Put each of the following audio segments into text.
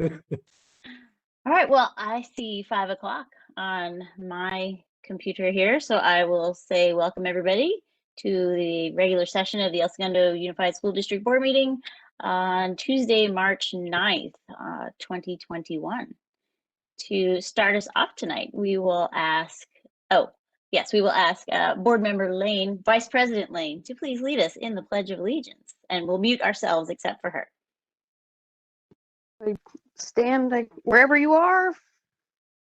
All right, well, I see 5 o'clock on my computer here, so I will say welcome everybody to the regular session of the El Segundo Unified School District Board meeting on Tuesday, March 9th, 2021. To start us off tonight, we will ask, Board Member Lane, Vice President Lane, to please lead us in the Pledge of Allegiance, and we'll mute ourselves except for her. Stand like wherever you are.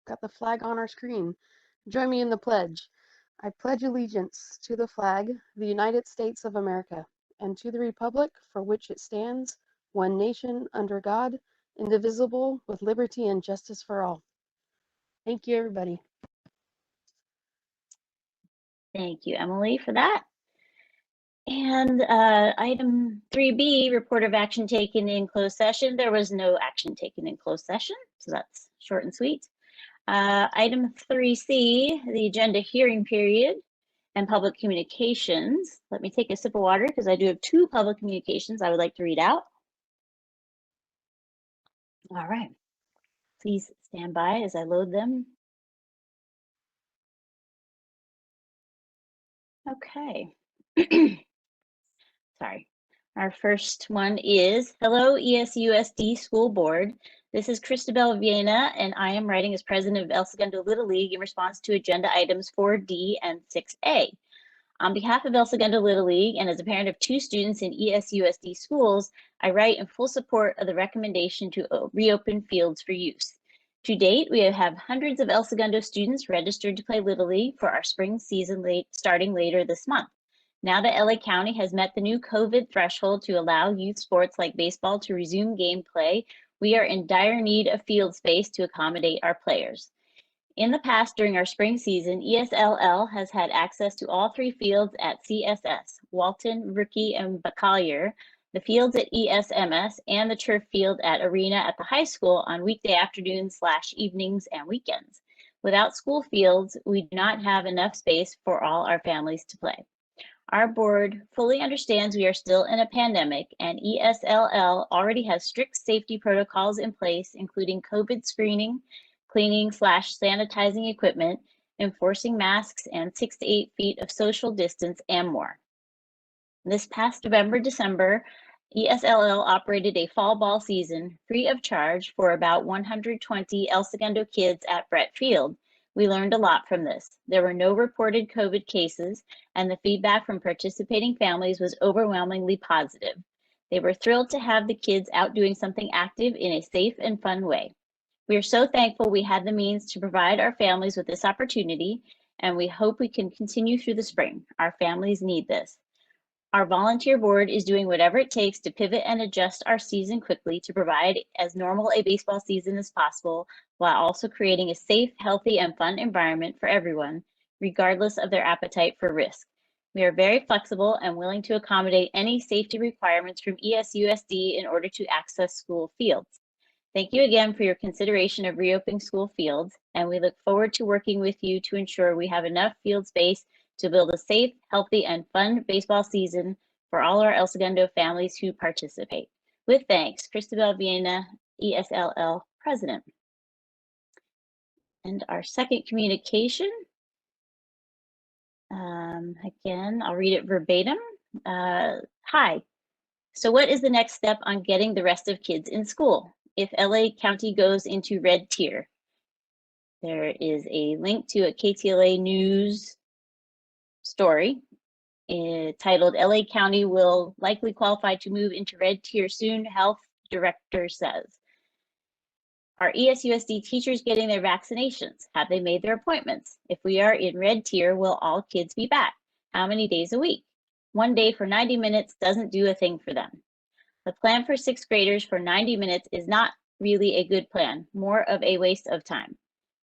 Got the flag on our screen. Join me in the pledge. I pledge allegiance to the flag, the United States of America, and to the republic for which it stands, one nation under God, indivisible, with liberty and justice for all. Thank you, everybody. Thank you, Emily, for that. And item 3B, report of action taken in closed session. There was no action taken in closed session, so that's short and sweet. Item 3C, the agenda hearing period and public communications. Let me take a sip of water because I do have 2 public communications I would like to read out. All right, please stand by as I load them. Okay. Sorry. Our first one is, hello, ESUSD School Board. This is Cristabel Viena, and I am writing as president of El Segundo Little League in response to agenda items 4D and 6A. On behalf of El Segundo Little League and as a parent of 2 students in ESUSD schools, I write in full support of the recommendation to reopen fields for use. To date, we have hundreds of El Segundo students registered to play Little League for our spring season starting later this month. Now that LA County has met the new COVID threshold to allow youth sports like baseball to resume gameplay, we are in dire need of field space to accommodate our players. In the past, during our spring season, ESLL has had access to all 3 fields at CSS, Walton, Rookie, and Bacallier, the fields at ESMS, and the turf field at Arena at the high school on weekday afternoons/evenings and weekends. Without school fields, we do not have enough space for all our families to play. Our board fully understands we are still in a pandemic, and ESLL already has strict safety protocols in place, including COVID screening, cleaning/sanitizing equipment, enforcing masks, and 6 to 8 feet of social distance, and more. This past November-December, ESLL operated a fall ball season free of charge for about 120 El Segundo kids at Brett Field. We learned a lot from this. There were no reported COVID cases, and the feedback from participating families was overwhelmingly positive. They were thrilled to have the kids out doing something active in a safe and fun way. We are so thankful we had the means to provide our families with this opportunity, and we hope we can continue through the spring. Our families need this. Our volunteer board is doing whatever it takes to pivot and adjust our season quickly to provide as normal a baseball season as possible, while also creating a safe, healthy, and fun environment for everyone, regardless of their appetite for risk. We are very flexible and willing to accommodate any safety requirements from ESUSD in order to access school fields. Thank you again for your consideration of reopening school fields, and we look forward to working with you to ensure we have enough field space to build a safe, healthy, and fun baseball season for all our El Segundo families who participate. With thanks, Cristabel Viena, ESLL President. And our second communication, again, I'll read it verbatim. Hi, so what is the next step on getting the rest of kids in school if LA County goes into red tier? There is a link to a KTLA news story titled LA County will likely qualify to move into red tier soon, health director says. Are ESUSD teachers getting their vaccinations? Have they made their appointments? If we are in red tier, will all kids be back? How many days a week? 1 day for 90 minutes doesn't do a thing for them. The plan for 6th graders for 90 minutes is not really a good plan, more of a waste of time.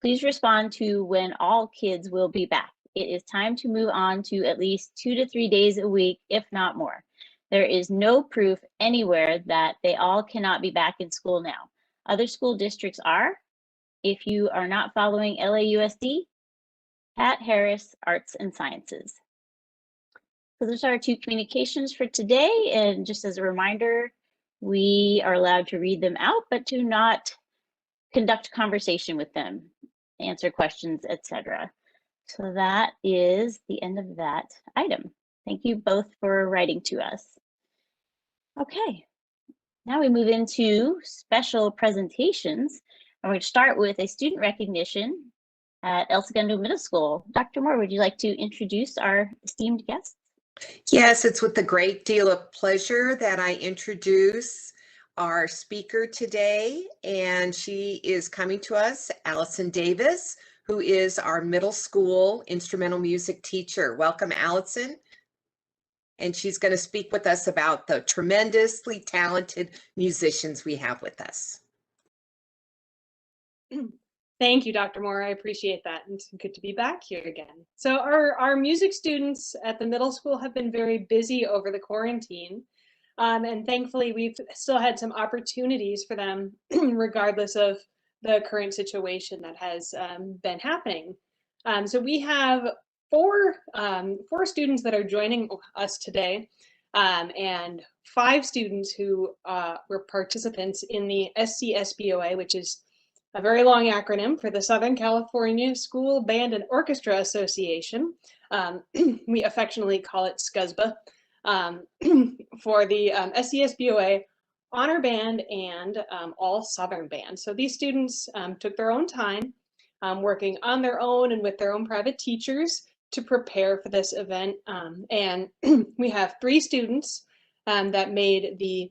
Please respond to when all kids will be back. It is time to move on to at least 2 to 3 days a week, if not more. There is no proof anywhere that they all cannot be back in school now. Other school districts are. If you are not following LAUSD, Pat Harris, Arts and Sciences. So those are our 2 communications for today. And just as a reminder, We are allowed to read them out, but to not conduct conversation with them, answer questions, etc. So that is the end of that item. Thank you both for writing to us. Okay, now we move into special presentations. And we're going to start with a student recognition at El Segundo Middle School. Dr. Moore, would you like to introduce our esteemed guests? Yes, it's with a great deal of pleasure that I introduce our speaker today, and she is coming to us, Allison Davis, who is our middle school instrumental music teacher. Welcome, Allison. And she's going to speak with us about the tremendously talented musicians we have with us. Thank you, Dr. Moore. I appreciate that. And it's good to be back here again. So our music students at the middle school have been very busy over the quarantine. And thankfully, we've still had some opportunities for them, regardless of the current situation that has been happening. So we have four students that are joining us today, and 5 students who were participants in the SCSBOA, which is a very long acronym for the Southern California School Band and Orchestra Association. We affectionately call it SCSBA, for the SCSBOA Honor Band and All Southern Band. So these students took their own time, working on their own and with their own private teachers to prepare for this event. And we have 3 students that made the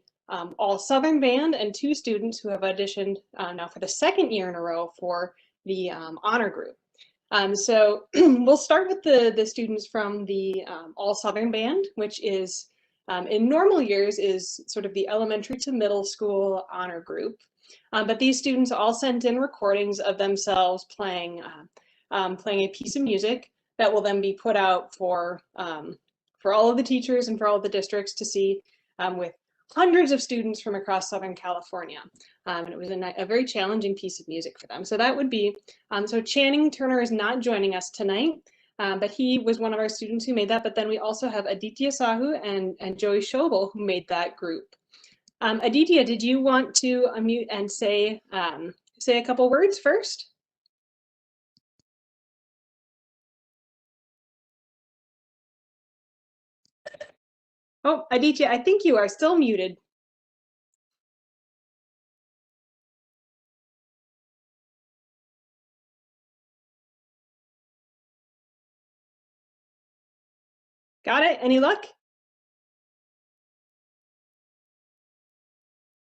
All Southern Band, and 2 students who have auditioned now for the 2nd year in a row for the honor group. So we'll start with the students from the All Southern Band, which is in normal years is sort of the elementary to middle school honor group. But these students all sent in recordings of themselves playing a piece of music that will then be put out for all of the teachers and for all of the districts to see, with hundreds of students from across Southern California. And it was a very challenging piece of music for them. So that would be, so Channing Turner is not joining us tonight, but he was one of our students who made that. But then we also have Aditya Sahu and Joey Schobel who made that group. Aditya, did you want to unmute and say a couple words first? Oh, Aditya, I think you are still muted. Got it? Any luck?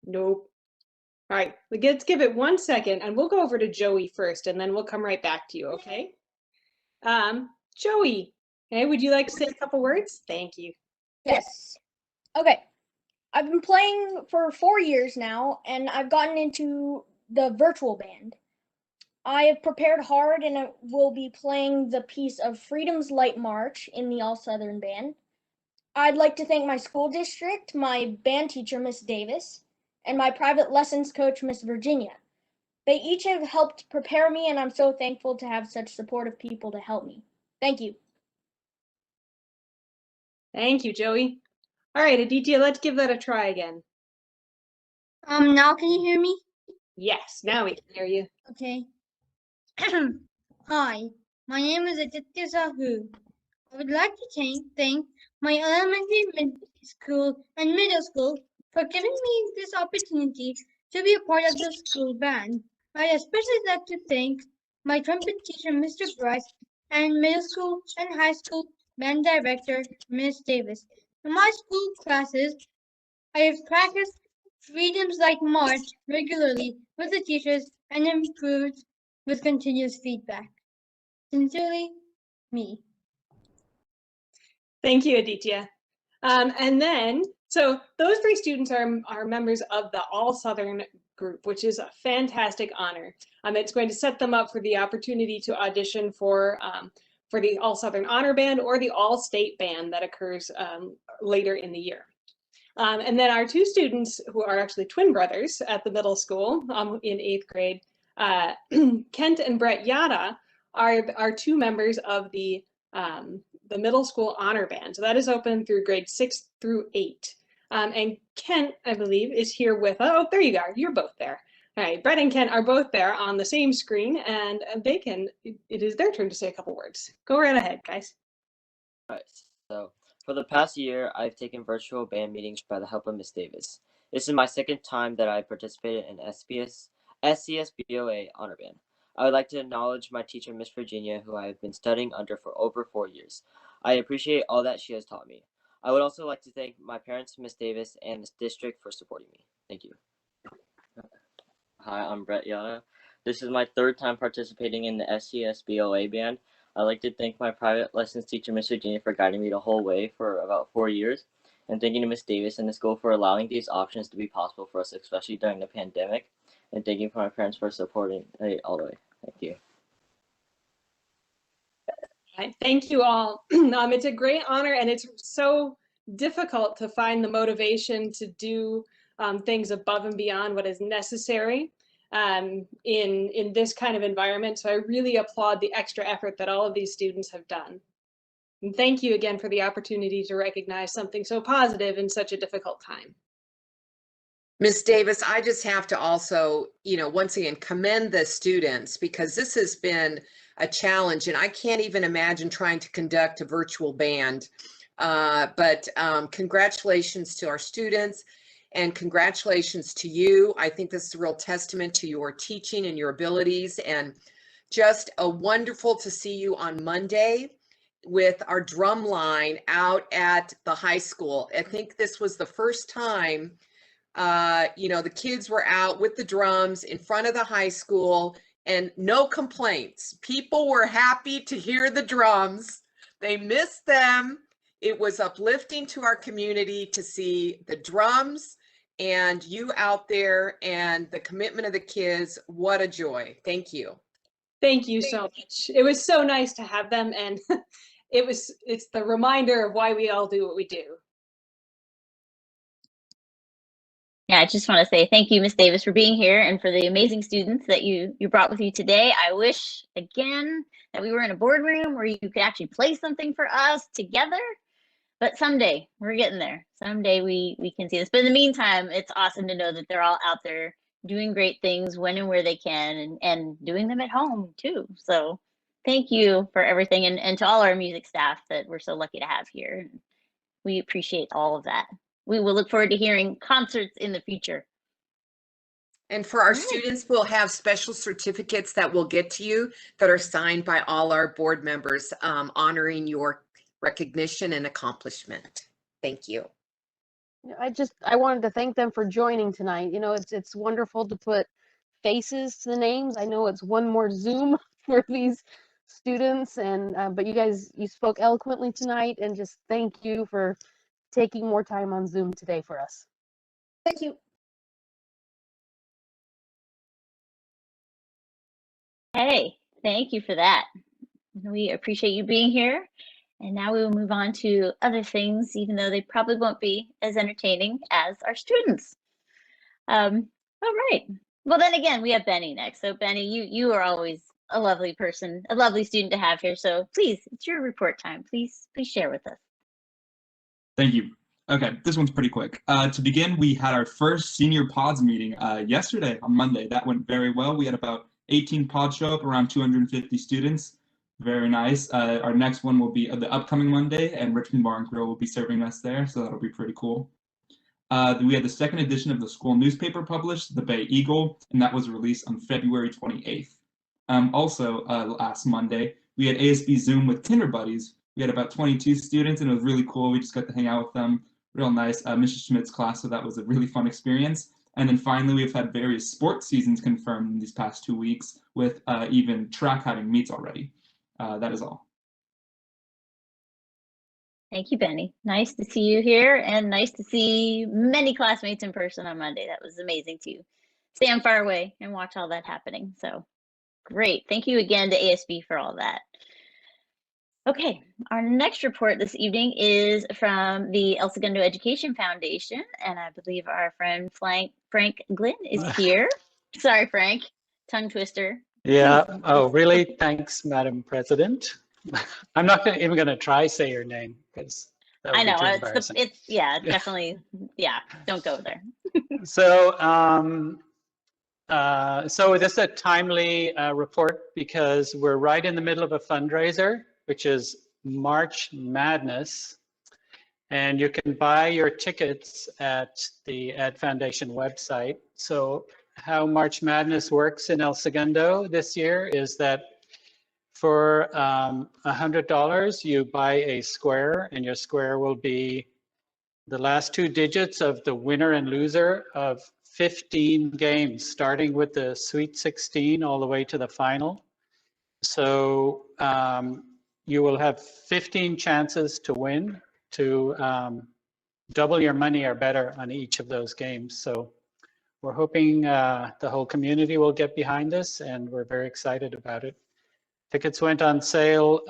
Nope. All right, let's give it 1 second and we'll go over to Joey first and then we'll come right back to you, okay? Joey, okay, would you like to say a couple words? Thank you. Yes. Okay. I've been playing for 4 years now, and I've gotten into the virtual band. I have prepared hard, and I will be playing the piece of Freedom's Light March in the All Southern Band. I'd like to thank my school district, my band teacher, Miss Davis, and my private lessons coach, Miss Virginia. They each have helped prepare me, and I'm so thankful to have such supportive people to help me. Thank you. Thank you, Joey. All right, Aditya, let's give that a try again. Now can you hear me? Yes, now we can hear you. Okay. Hi, my name is Aditya Sahu. I would like to thank my elementary, school, and middle school for giving me this opportunity to be a part of the school band. I'd especially like to thank my trumpet teacher, Mr. Bryce, and middle school and high school band director, Ms. Davis. In my school classes, I have practiced Freedom's Light March regularly with the teachers and improved with continuous feedback. Sincerely, me. Thank you, Aditya. And then, so those 3 students are members of the All Southern group, which is a fantastic honor. It's going to set them up for the opportunity to audition for the All Southern Honor Band or the All State Band that occurs later in the year. And then our 2 students who are actually twin brothers at the middle school in 8th grade, Kent and Brett Yada, are 2 members of the middle school honor band. So that is open through grade 6 through 8. And Kent, I believe, is here with us. Oh, there you are. You're both there. All right, Brett and Kent are both there on the same screen, and it is their turn to say a couple words. Go right ahead, guys. All right, so for the past year, I've taken virtual band meetings by the help of Miss Davis. This is my second time that I participated in SCSBOA Honor Band. I would like to acknowledge my teacher, Miss Virginia, who I have been studying under for over 4 years. I appreciate all that she has taught me. I would also like to thank my parents, Miss Davis, and this district for supporting me. Thank you. Hi, I'm Brett Yara. This is my third time participating in the SCSBOA band. I'd like to thank my private lessons teacher, Miss Virginia, for guiding me the whole way for about 4 years, and thanking to Miss Davis and the school for allowing these options to be possible for us, especially during the pandemic, and thank you for my parents for supporting me all the way. Thank you. Thank you all. It's a great honor, and it's so difficult to find the motivation to do things above and beyond what is necessary in this kind of environment. So I really applaud the extra effort that all of these students have done. And thank you again for the opportunity to recognize something so positive in such a difficult time. Ms. Davis, I just have to also, once again, commend the students, because this has been a challenge, and I can't even imagine trying to conduct a virtual band. But congratulations to our students, and congratulations to you. I think this is a real testament to your teaching and your abilities, and just wonderful to see you on Monday with our drum line out at the high school. I think this was the first time the kids were out with the drums in front of the high school, and no complaints. People were happy to hear the drums. They missed them. It was uplifting to our community to see the drums and you out there and the commitment of the kids. What a joy. Thank you. Thank you so much. It was so nice to have them, and it's the reminder of why we all do what we do. Yeah, I just want to say thank you, Ms. Davis, for being here and for the amazing students that you brought with you today. I wish, again, that we were in a boardroom where you could actually play something for us together. But someday, we're getting there. Someday we can see this. But in the meantime, it's awesome to know that they're all out there doing great things when and where they can, and doing them at home too. So thank you for everything, and to all our music staff that we're so lucky to have here. We appreciate all of that. We will look forward to hearing concerts in the future. And for our students, we'll have special certificates that we'll get to you that are signed by all our board members, honoring your recognition and accomplishment. Thank you. I wanted to thank them for joining tonight. It's wonderful to put faces to the names. I know it's one more Zoom for these students, and but you spoke eloquently tonight, and just thank you for taking more time on Zoom today for us. Thank you. Hey, thank you for that. We appreciate you being here. And now we will move on to other things, even though they probably won't be as entertaining as our students. All right. Well, then again, we have Benny next. So Benny, you are always a lovely person, a lovely student to have here. So please, it's your report time. Please share with us. Thank you. Okay, this one's pretty quick. To begin, we had our first senior pods meeting yesterday on Monday. That went very well. We had about 18 pods show up, around 250 students. Very nice. Our next one will be the upcoming Monday, and Richmond Bar and Grill will be serving us there, so that'll be pretty cool. We had the second edition of the school newspaper published, the Bay Eagle, and that was released on February 28th. Also, last Monday, we had ASB Zoom with Kinder Buddies. We had about 22 students, and it was really cool. We just got to hang out with them. Real nice. Mrs. Schmidt's class, so that was a really fun experience. And then finally, we've had various sports seasons confirmed in these past 2 weeks, with even track having meets already. That is all. Thank you, Benny. Nice to see you here, and nice to see many classmates in person on Monday. That was amazing to stand far away and watch all that happening. So great. Thank you again to ASB for all that. Okay, our next report this evening is from the El Segundo Education Foundation, and I believe our friend Frank Glynn is here. Sorry, Frank, tongue twister. Yeah, oh, really? Thanks, Madam President. I'm not even going to try say your name, because That would I be know too it's embarrassing. it's yeah, definitely, yeah, don't go there. So, so this is a timely report because we're right in the middle of a fundraiser, which is March Madness. And you can buy your tickets at the Ed Foundation website. So how March Madness works in El Segundo this year is that for $100, you buy a square, and your square will be the last two digits of the winner and loser of 15 games, starting with the Sweet 16 all the way to the final. So you will have 15 chances to win, to double your money or better on each of those games. So we're hoping the whole community will get behind this, and we're very excited about it. Tickets went on sale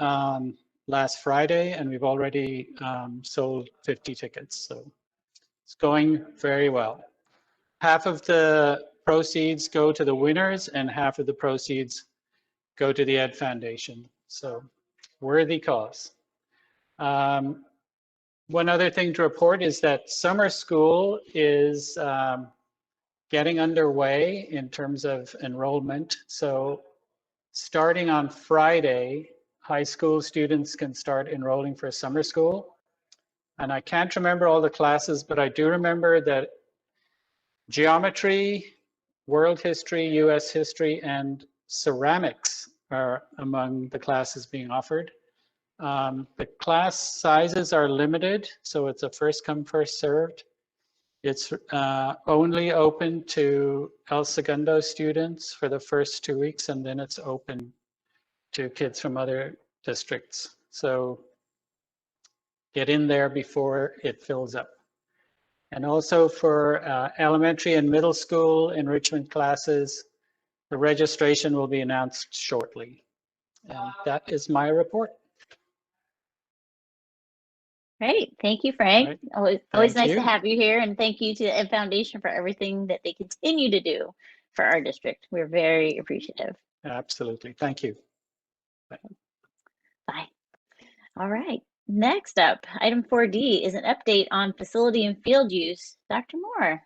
last Friday, and we've already sold 50 tickets. So it's going very well. Half of the proceeds go to the winners, and half of the proceeds go to the Ed Foundation. So worthy cause. One other thing to report is that summer school is getting underway in terms of enrollment. So starting on Friday, high school students can start enrolling for summer school. And I can't remember all the classes, but I do remember that geometry, world history, US history, and ceramics are among the classes being offered. The class sizes are limited, so it's a first come, first served. It's only open to El Segundo students for the first 2 weeks, and then it's open to kids from other districts. So get in there before it fills up. And also for elementary and middle school enrichment classes, the registration will be announced shortly. And that is my report. Great, thank you, Frank. Right. Always Thank nice to you. have you here, and thank you to the Ed Foundation for everything that they continue to do for our district. We're very appreciative. Absolutely, thank you. Bye. All right, next up, item 4D is an update on facility and field use. Dr. Moore.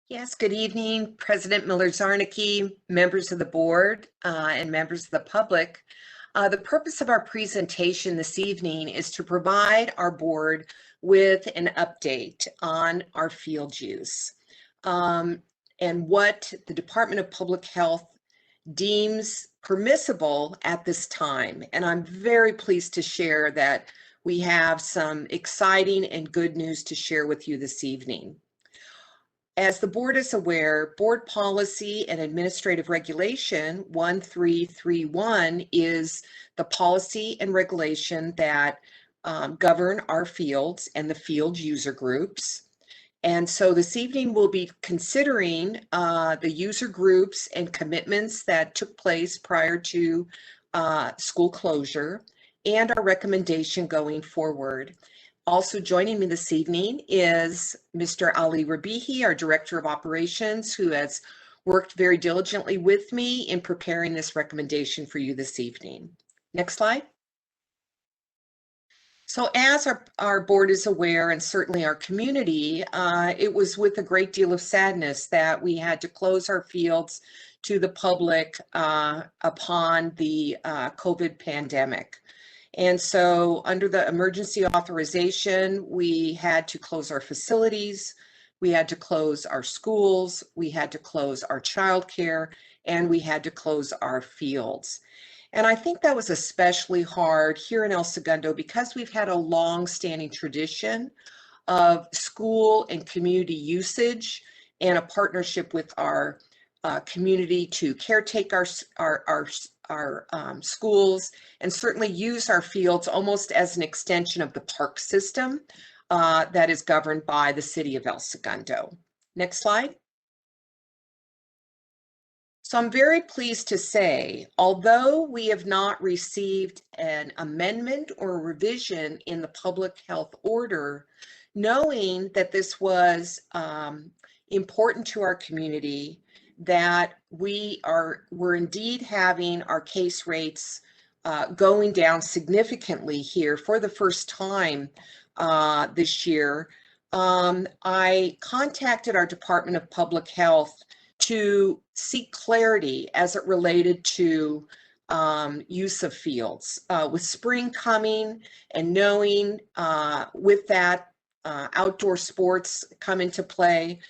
Yes, good evening, President Miller-Zarnicki, members of the board, and members of the public. The purpose of our presentation this evening is to provide our board with an update on our field use and what the Department of Public Health deems permissible at this time. And I'm very pleased to share that we have some exciting and good news to share with you this evening. As the board is aware, Board Policy and Administrative Regulation 1331 is the policy and regulation that govern our fields and the field user groups. And so this evening we'll be considering the user groups and commitments that took place prior to school closure and our recommendation going forward. Also joining me this evening is Mr. Ali Rabihi, our Director of Operations, who has worked very diligently with me in preparing this recommendation for you this evening. Next slide. So as our board is aware, and certainly our community, it was with a great deal of sadness that we had to close our fields to the public upon the COVID pandemic. And so under the emergency authorization, we had to close our facilities, we had to close our schools, we had to close our childcare, and we had to close our fields. And I think that was especially hard here in El Segundo because we've had a long-standing tradition of school and community usage and a partnership with our community to caretake our schools and certainly use our fields almost as an extension of the park system that is governed by the city of El Segundo. Next slide. So I'm very pleased to say, although we have not received an amendment or a revision in the public health order, knowing that this was important to our community, that we're indeed having our case rates going down significantly here for the first time this year, I contacted our Department of Public Health to seek clarity as it related to use of fields. With spring coming and knowing with that outdoor sports come into play,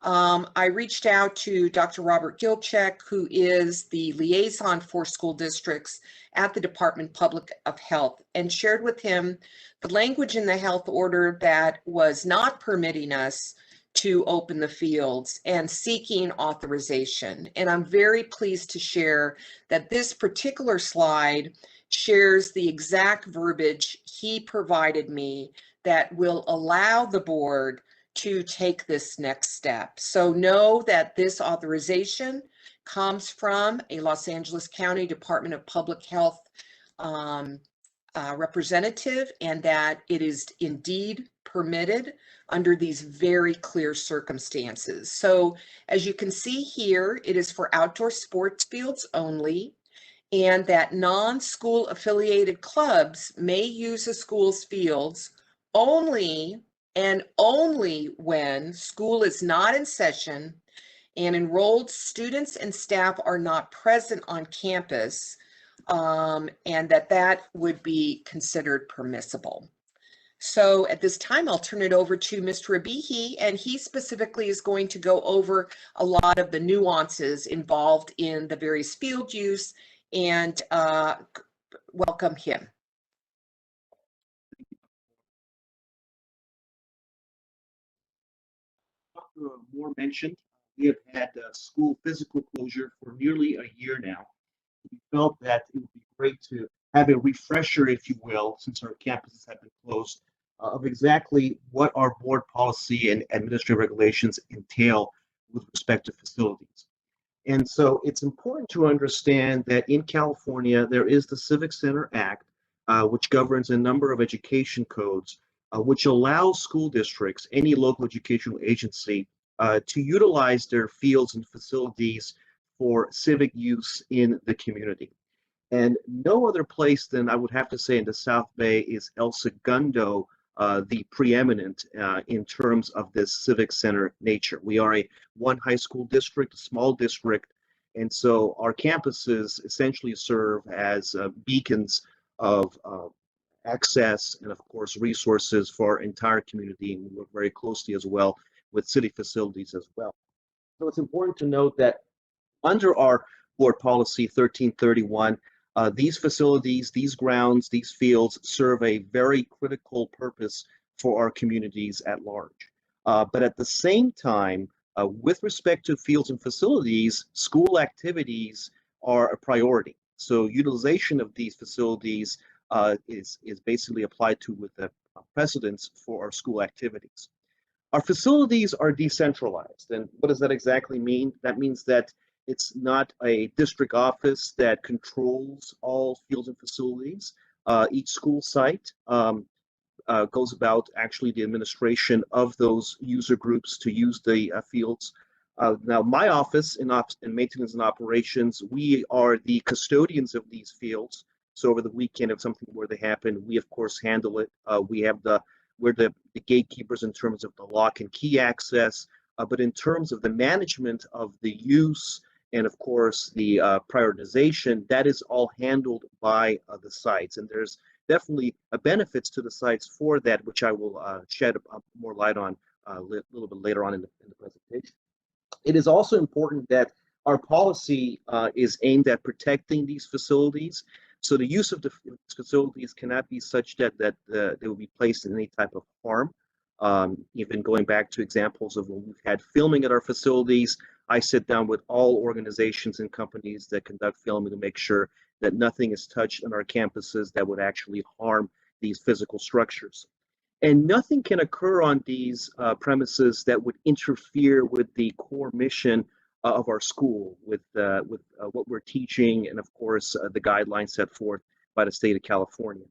I reached out to Dr. Robert Gilchek, who is the liaison for school districts at the Department of Public Health, and shared with him the language in the health order that was not permitting us to open the fields and seeking authorization. And I'm very pleased to share that this particular slide shares the exact verbiage he provided me that will allow the board to take this next step. So know that this authorization comes from a Los Angeles County Department of Public Health representative, and that it is indeed permitted under these very clear circumstances. So as you can see here, it is for outdoor sports fields only, and that non-school affiliated clubs may use a school's fields only and only when school is not in session and enrolled students and staff are not present on campus, and that would be considered permissible. So at this time, I'll turn it over to Mr. Abihi, and he specifically is going to go over a lot of the nuances involved in the various field use, and welcome him. Dr. Moore mentioned, we have had school physical closure for nearly a year now. We felt that it would be great to have a refresher, if you will, since our campuses have been closed, of exactly what our board policy and administrative regulations entail with respect to facilities. And so it's important to understand that in California, there is the Civic Center Act, which governs a number of education codes, which allows school districts, any local educational agency, to utilize their fields and facilities for civic use in the community. And no other place than, I would have to say, in the South Bay is El Segundo the preeminent in terms of this civic center nature. We are a one high school district, a small district, and so our campuses essentially serve as beacons of access and, of course, resources for our entire community, and we work very closely as well with city facilities as well. So it's important to note that under our board policy 1331, these facilities, these grounds, these fields serve a very critical purpose for our communities at large. But at the same time, with respect to fields and facilities, school activities are a priority. So utilization of these facilities is basically applied to with the precedence for our school activities. Our facilities are decentralized. And what does that exactly mean? That means that it's not a district office that controls all fields and facilities. Each school site goes about actually the administration of those user groups to use the fields. Now, my office in maintenance and operations, we are the custodians of these fields. So over the weekend, if something were to happen, we of course handle it. We're the gatekeepers in terms of the lock and key access, but in terms of the management of the use and of course the prioritization, that is all handled by the sites. And there's definitely benefits to the sites for that, which I will shed more light on a little bit later on in the presentation. It is also important that our policy is aimed at protecting these facilities. So the use of the facilities cannot be such that they will be placed in any type of harm. Even going back to examples of when we've had filming at our facilities, I sit down with all organizations and companies that conduct filming to make sure that nothing is touched on our campuses that would actually harm these physical structures. And nothing can occur on these premises that would interfere with the core mission of our school, with what we're teaching, and of course the guidelines set forth by the state of California.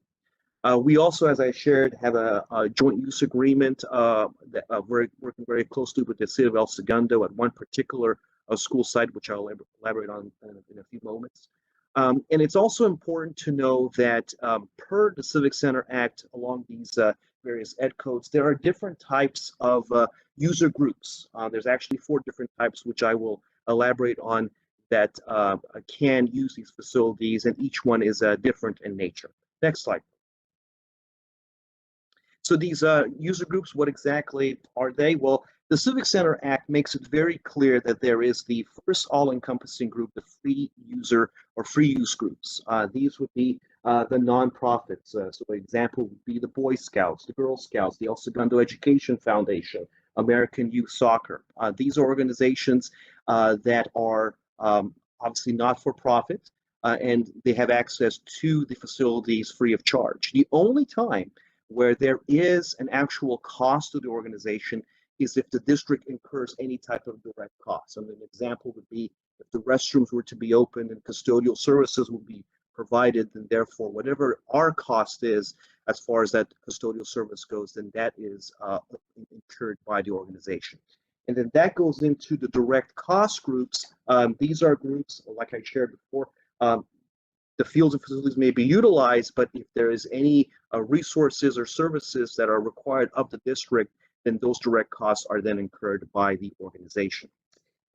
We also, as I shared, have a joint use agreement. We're working very closely with the city of El Segundo at one particular school site, which I'll elaborate on in a few moments. And it's also important to know that per the Civic Center Act, along these various ed codes, there are different types of user groups. There's actually 4 different types, which I will elaborate on, that can use these facilities, and each one is different in nature. Next slide. So these user groups, what exactly are they? Well, the Civic Center Act makes it very clear that there is the first all-encompassing group, the free user or free use groups. These would be the nonprofits. So an example would be the Boy Scouts, the Girl Scouts, the El Segundo Education Foundation, American Youth Soccer. These are organizations that are obviously not for profit, and they have access to the facilities free of charge. The only time where there is an actual cost to the organization is if the district incurs any type of direct cost. And an example would be if the restrooms were to be opened and custodial services would be provided, then therefore whatever our cost is as far as that custodial service goes, then that is incurred by the organization. And then that goes into the direct cost groups. These are groups, like I shared before, the fields and facilities may be utilized, but if there is any resources or services that are required of the district, then those direct costs are then incurred by the organization.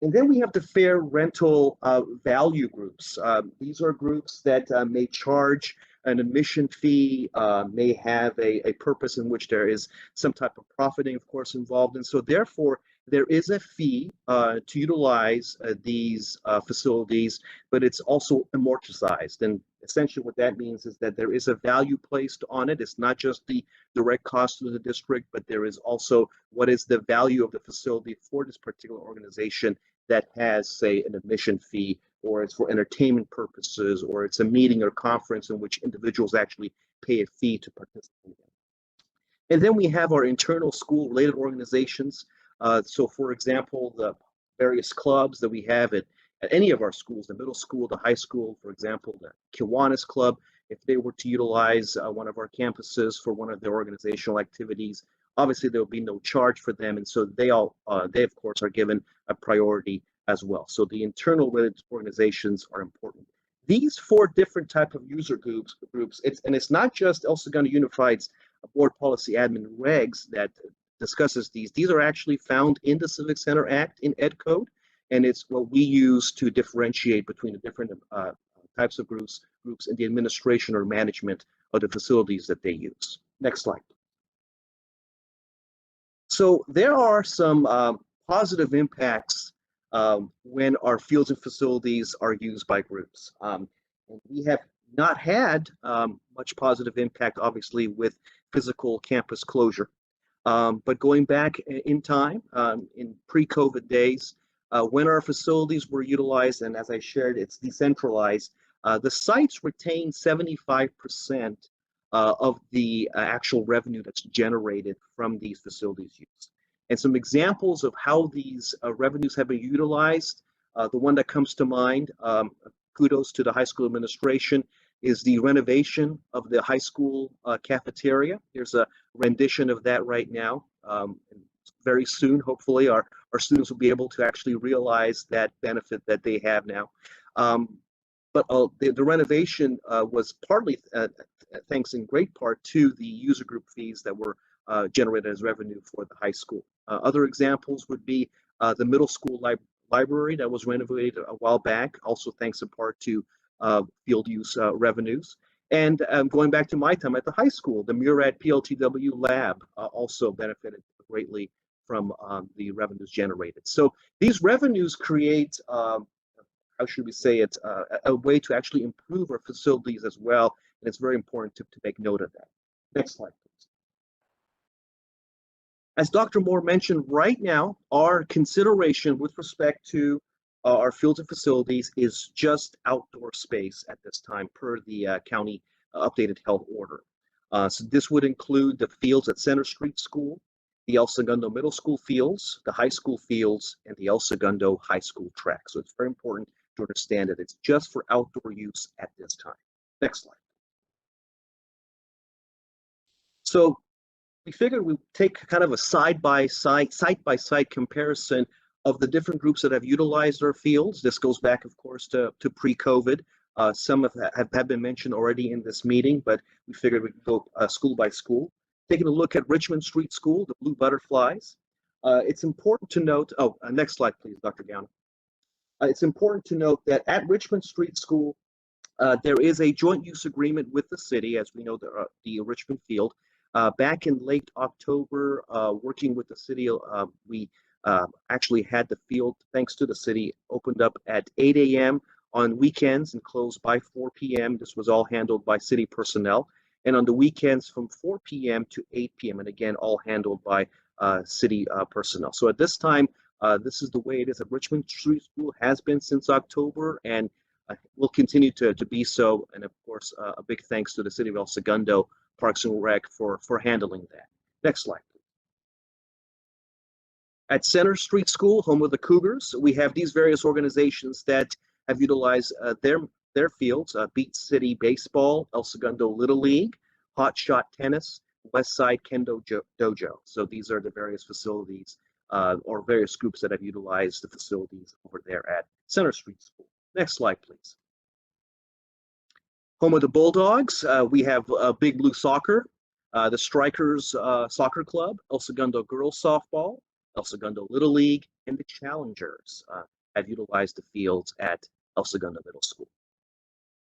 And then we have the fair rental value groups. These are groups that may charge an admission fee, may have a purpose in which there is some type of profiting, of course, involved. And so therefore, there is a fee to utilize these facilities, but it's also amortized. And essentially what that means is that there is a value placed on it. It's not just the direct cost to the district, but there is also what is the value of the facility for this particular organization that has, say, an admission fee, or it's for entertainment purposes, or it's a meeting or conference in which individuals actually pay a fee to participate in. And then we have our internal school-related organizations. So, for example, the various clubs that we have at any of our schools, the middle school, the high school, for example, the Kiwanis Club, if they were to utilize one of our campuses for one of their organizational activities, obviously there will be no charge for them, and so they of course are given a priority as well. So the internal related organizations are important. These 4 different type of user groups, it's not just El Segundo Unified's board policy admin regs that discusses these. These are actually found in the Civic Center Act in Ed Code, and it's what we use to differentiate between the different types of groups in the administration or management of the facilities that they use. Next slide. So there are some positive impacts when our fields and facilities are used by groups. And we have not had much positive impact, obviously, with physical campus closure. But going back in time, in pre-COVID days, when our facilities were utilized, and as I shared, it's decentralized, the sites retain 75% of the actual revenue that's generated from these facilities use. And some examples of how these revenues have been utilized, the one that comes to mind, kudos to the high school administration, is the renovation of the high school cafeteria. There's a rendition of that right now. Very soon, hopefully, our students will be able to actually realize that benefit that they have now. But the renovation was partly thanks in great part to the user group fees that were generated as revenue for the high school. Other examples would be the middle school library that was renovated a while back, also thanks in part to field use revenues. And going back to my time at the high school, the Murad PLTW lab also benefited greatly from the revenues generated. So these revenues create, how should we say it, a way to actually improve our facilities as well. And it's very important to make note of that. Next slide, please. As Dr. Moore mentioned, right now, our consideration with respect to our fields and facilities is just outdoor space at this time per the county updated health order. So this would include the fields at Center Street School, the El Segundo Middle School fields, the high school fields, and the El Segundo High School track. So it's very important to understand that it's just for outdoor use at this time. Next slide. So we figured we'd take kind of a site-by-site comparison of the different groups that have utilized our fields. This goes back, of course, to pre-COVID. Some have been mentioned already in this meeting, but we figured we'd go school by school. taking a look at Richmond Street School, the Blue Butterflies. It's important to note, next slide, please, Dr. Gown. It's important to note that at Richmond Street School, there is a joint use agreement with the city, as we know, the Richmond Field. Back in late October, working with the city, we actually had the field, thanks to the city, opened up at 8 a.m. on weekends and closed by 4 p.m. This was all handled by city personnel. And on the weekends from 4 p.m. to 8 p.m. And again, all handled by city personnel. So at this time, this is the way it is at Richmond Street School, has been since October, and will continue to be so. And of course, a big thanks to the city of El Segundo Parks and Rec for handling that. Next slide, please. At Center Street School, home of the Cougars, we have these various organizations that have utilized their fields: Beat City Baseball, El Segundo Little League, Hot Shot Tennis, Westside Kendo Dojo. So these are the various facilities or various groups that have utilized the facilities over there at Center Street School. Next slide, please. Home of the Bulldogs, we have Big Blue Soccer, the Strikers Soccer Club, El Segundo Girls Softball, El Segundo Little League, and the Challengers have utilized the fields at El Segundo Middle School.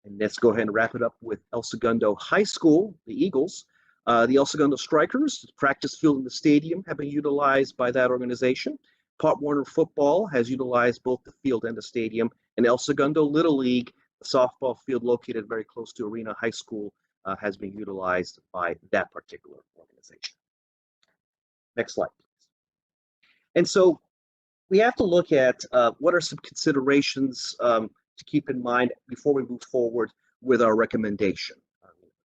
And let's go ahead and wrap it up with El Segundo High School, the Eagles. The El Segundo Strikers, the practice field in the stadium, have been utilized by that organization. Pop Warner Football has utilized both the field and the stadium. And El Segundo Little League, the softball field located very close to Arena High School, has been utilized by that particular organization. Next slide, please. And so we have to look at what are some considerations to keep in mind before we move forward with our recommendation.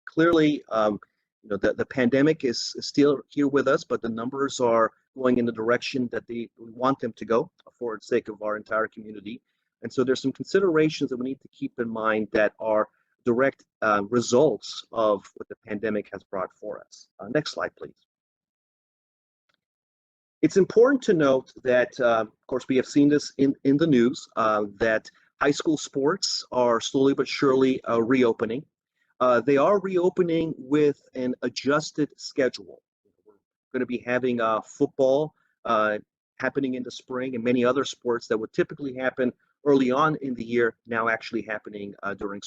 Clearly, the pandemic is still here with us, but the numbers are going in the direction that we want them to go for the sake of our entire community. And so there's some considerations that we need to keep in mind that are direct results of what the pandemic has brought for us. Next slide, please. It's important to note that, of course, we have seen this in the news, that high school sports are slowly but surely reopening. They are reopening with an adjusted schedule. We're going to be having football happening in the spring, and many other sports that would typically happen early on in the year now actually happening during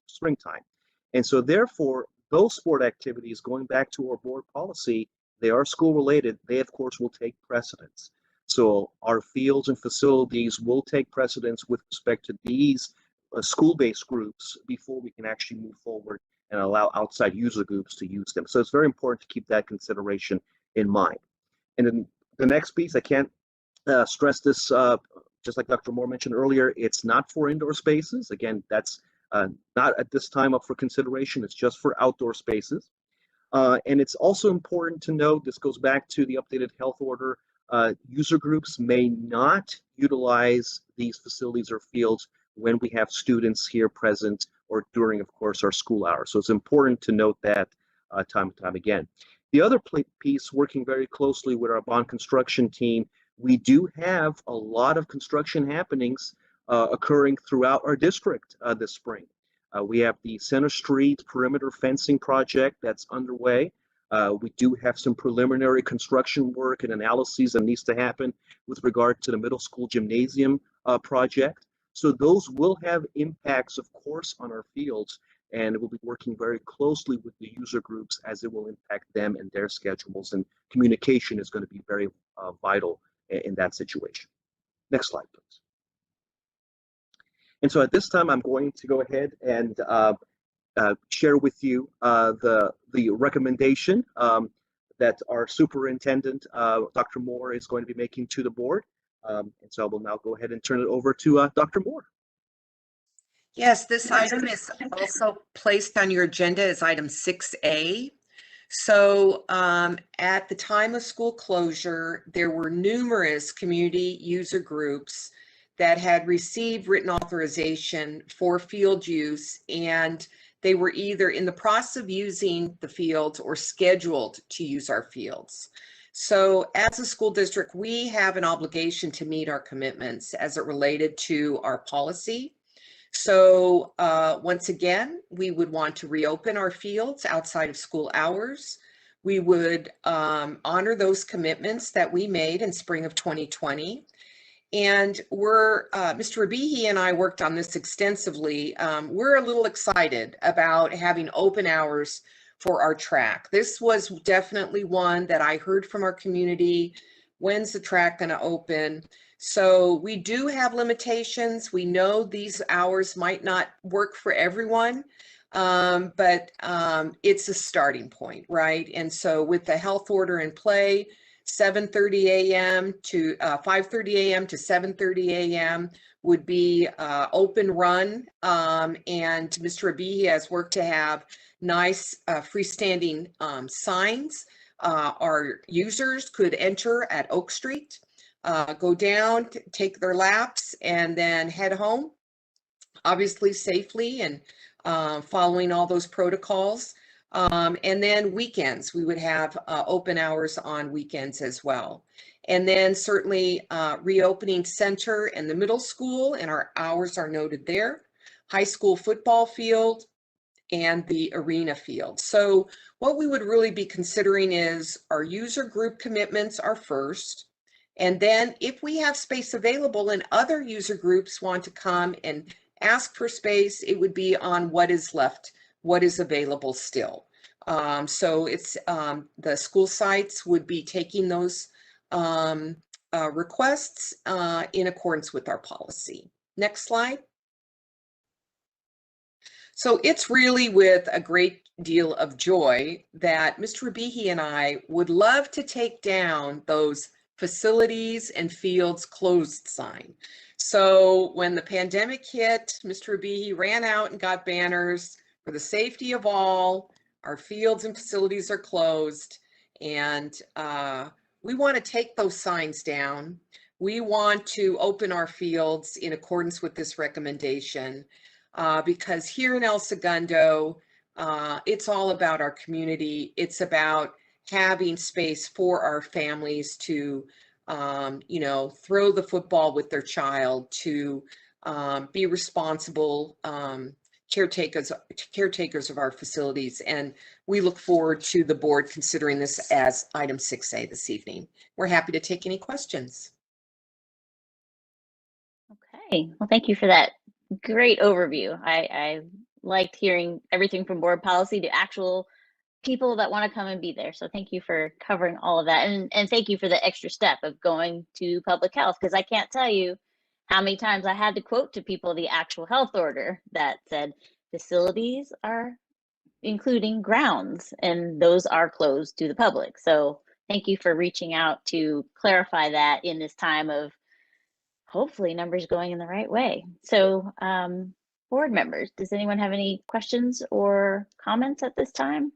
springtime. And so therefore, those sport activities, going back to our board policy, they are school related. They, of course, will take precedence. So our fields and facilities will take precedence with respect to these school-based groups before we can actually move forward and allow outside user groups to use them. So it's very important to keep that consideration in mind. And then the next piece, I can't stress this, just like Dr. Moore mentioned earlier, it's not for indoor spaces. Again, that's not at this time up for consideration. It's just for outdoor spaces. And it's also important to note, this goes back to the updated health order, user groups may not utilize these facilities or fields when we have students here present or during, of course, our school hours. So it's important to note that time and time again. The other piece, working very closely with our bond construction team, we do have a lot of construction happenings occurring throughout our district this spring. We have the Center Street perimeter fencing project that's underway. We do have some preliminary construction work and analyses that needs to happen with regard to the middle school gymnasium project. So those will have impacts, of course, on our fields, and we'll be working very closely with the user groups as it will impact them and their schedules, and communication is going to be very vital in that situation. Next slide, please. And so at this time, I'm going to go ahead and share with you the recommendation that our superintendent, Dr. Moore, is going to be making to the board. And so I will now go ahead and turn it over to Dr. Moore. Yes, this item is also placed on your agenda as item 6A. So at the time of school closure, there were numerous community user groups that had received written authorization for field use, and they were either in the process of using the fields or scheduled to use our fields. So as a school district, we have an obligation to meet our commitments as it related to our policy. So once again, we would want to reopen our fields outside of school hours. we would honor those commitments that we made in spring of 2020. And Mr. Rabihi and I worked on this extensively. We're a little excited about having open hours for our track. This was definitely one that I heard from our community. When's the track going to open? So we do have limitations. We know these hours might not work for everyone, but it's a starting point, right? And so with the health order in play, 7:30 a.m. to 5:30 a.m. to 7:30 a.m. would be open run. And Mr. Rabihi has worked to have nice freestanding signs. Our users could enter at Oak Street, go down, take their laps, and then head home, obviously safely and following all those protocols. And then weekends, we would have open hours on weekends as well. And then certainly reopening center and the middle school, and our hours are noted there. High school football field and the arena field. So what we would really be considering is our user group commitments are first. And then if we have space available and other user groups want to come and ask for space, it would be on what is left, what is available still. So it's the school sites would be taking those requests in accordance with our policy. Next slide. So it's really with a great deal of joy that Mr. Rabihi and I would love to take down those facilities and fields closed sign. So when the pandemic hit, Mr. Rabihi ran out and got banners for the safety of all. Our fields and facilities are closed, and we want to take those signs down. We want to open our fields in accordance with this recommendation. Because here in El Segundo, it's all about our community. It's about having space for our families to, you know, throw the football with their child, to be responsible caretakers of our facilities. And we look forward to the board considering this as item 6A this evening. We're happy to take any questions. Okay, well, thank you for that great overview. I liked hearing everything from board policy to actual people that want to come and be there. So thank you for covering all of that. And thank you for the extra step of going to public health, because I can't tell you how many times I had to quote to people the actual health order that said facilities are including grounds, and those are closed to the public. So thank you for reaching out to clarify that in this time of hopefully numbers going in the right way. So board members, does anyone have any questions or comments at this time?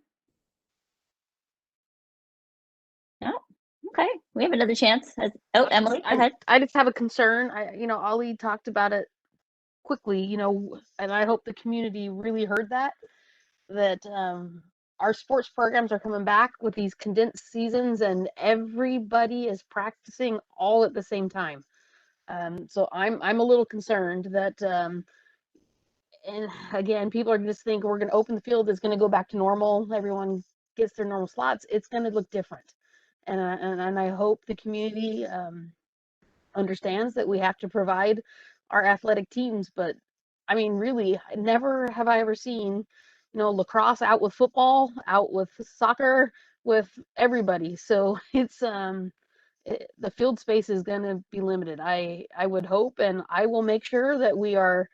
No? Okay, we have another chance. Oh, Emily, go ahead. I just have a concern. You know, Ali talked about it quickly, you know, and I hope the community really heard that our sports programs are coming back with these condensed seasons and everybody is practicing all at the same time. So I'm a little concerned that, and again, people are just think we're going to open the field, it's going to go back to normal, everyone gets their normal slots. It's going to look different. And I hope the community understands that we have to provide our athletic teams. But I mean, really, never have I ever seen, you know, lacrosse out with football, out with soccer, with everybody. So it's the field space is going to be limited. I would hope, and I will make sure that we are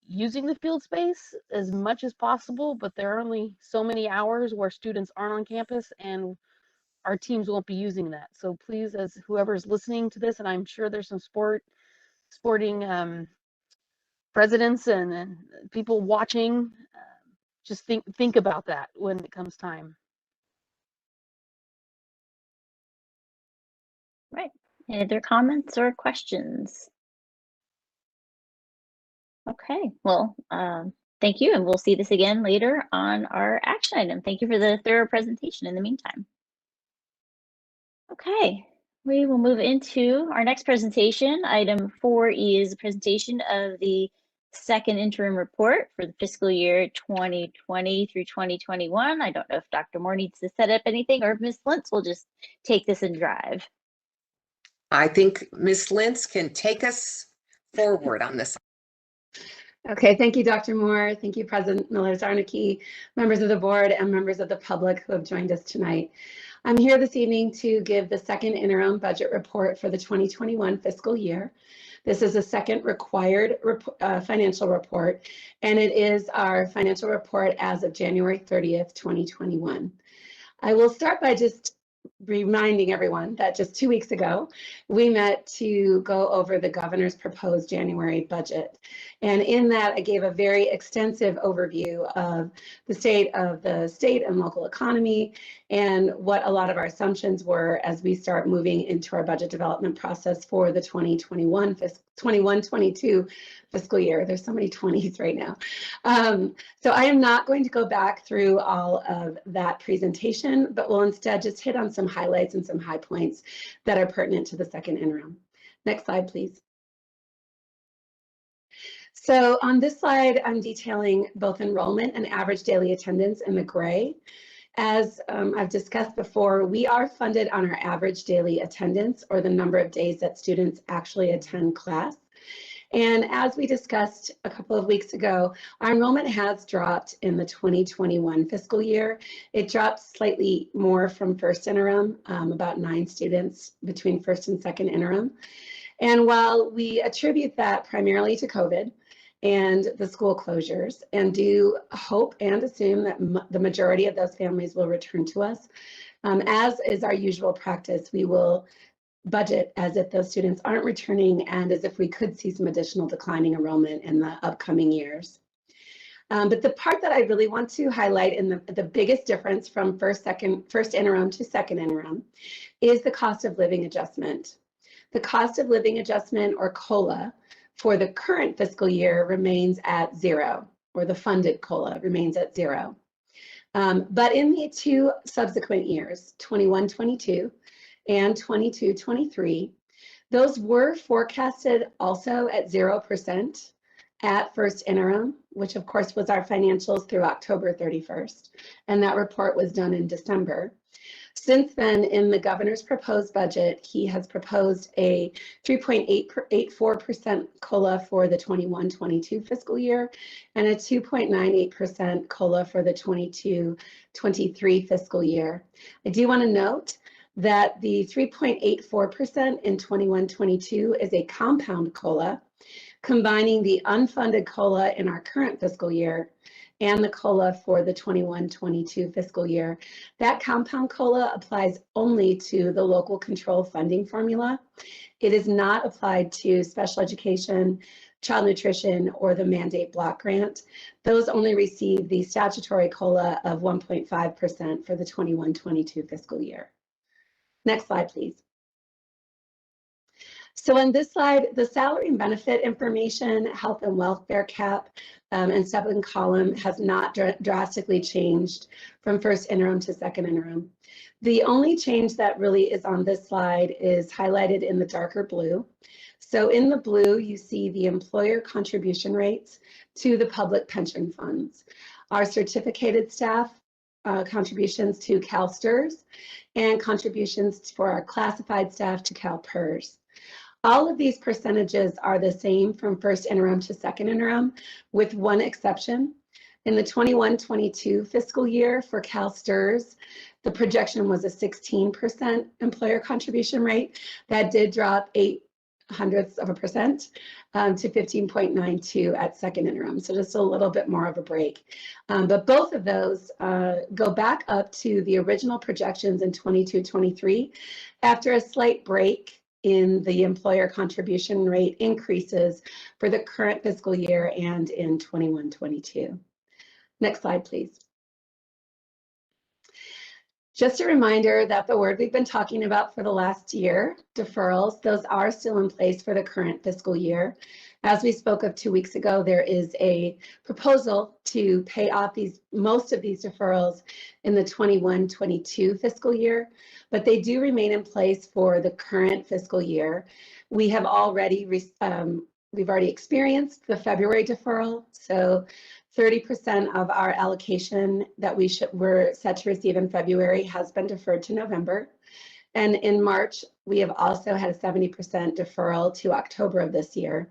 using the field space as much as possible. But there are only so many hours where students aren't on campus, and our teams won't be using that. So please, as whoever's listening to this, and I'm sure there's some sporting presidents and people watching, just think about that when it comes time. Right. Any other comments or questions? Okay, well, thank you, and we'll see this again later on our action item. Thank you for the thorough presentation in the meantime. Okay, we will move into our next presentation. Item 4E is a presentation of the second interim report for the fiscal year 2020 through 2021. I don't know if Dr. Moore needs to set up anything or if Ms. Lentz will just take this and drive. I think Ms. Lentz can take us forward on this. Okay, thank you, Dr. Moore. Thank you, President Miller-Zarnicki, members of the board, and members of the public who have joined us tonight. I'm here this evening to give the second interim budget report for the 2021 fiscal year. This is the second required financial report, and it is our financial report as of January 30th, 2021. I will start by just reminding everyone that just 2 weeks ago, we met to go over the governor's proposed January budget. And in that, I gave a very extensive overview of the state and local economy and what a lot of our assumptions were as we start moving into our budget development process for the 21-22 fiscal year. There's so many 20s right now. So I am not going to go back through all of that presentation, but will instead just hit on some highlights and some high points that are pertinent to the second interim. Next slide, please. So on this slide, I'm detailing both enrollment and average daily attendance in the gray. As I've discussed before, we are funded on our average daily attendance, or the number of days that students actually attend class. And as we discussed a couple of weeks ago, our enrollment has dropped in the 2021 fiscal year. It dropped slightly more from first interim, about 9 students between first and second interim. And while we attribute that primarily to COVID and the school closures, and do hope and assume that the majority of those families will return to us, as is our usual practice, we will budget as if those students aren't returning and as if we could see some additional declining enrollment in the upcoming years. But the part that I really want to highlight, and the biggest difference from first interim to second interim, is the cost of living adjustment. The cost of living adjustment, or COLA, for the current fiscal year remains at 0, or the funded COLA remains at 0. But in the 2 subsequent years, 21-22 and 22-23, those were forecasted also at 0% at first interim, which of course was our financials through October 31st, and that report was done in December. Since then, in the governor's proposed budget, he has proposed a 3.84% COLA for the 21-22 fiscal year and a 2.98% COLA for the 22-23 fiscal year. I do want to note that the 3.84% in 21-22 is a compound COLA, combining the unfunded COLA in our current fiscal year and the COLA for the 21-22 fiscal year. That compound COLA applies only to the local control funding formula. It is not applied to special education, child nutrition, or the mandate block grant. Those only receive the statutory COLA of 1.5% for the 21-22 fiscal year. Next slide, please. So on this slide, the salary and benefit information, health and welfare cap, and second column has not drastically changed from first interim to second interim. The only change that really is on this slide is highlighted in the darker blue. So in the blue, you see the employer contribution rates to the public pension funds. Our certificated staff contributions to CalSTRS, and contributions for our classified staff to CalPERS. All of these percentages are the same from first interim to second interim, with one exception. In the 21-22 fiscal year for CalSTRS, the projection was a 16% employer contribution rate. That did drop 0.08% to 15.92 at second interim, so just a little bit more of a break. But both of those go back up to the original projections in 22-23 after a slight break in the employer contribution rate increases for the current fiscal year and in 21-22. Next slide, please. Just a reminder that the word we've been talking about for the last year, deferrals, those are still in place for the current fiscal year. As we spoke of 2 weeks ago, there is a proposal to pay off most of these deferrals in the 21-22 fiscal year, but they do remain in place for the current fiscal year. We have already we've already experienced the February deferral. So 30% of our allocation that were set to receive in February has been deferred to November. And in March, we have also had a 70% deferral to October of this year.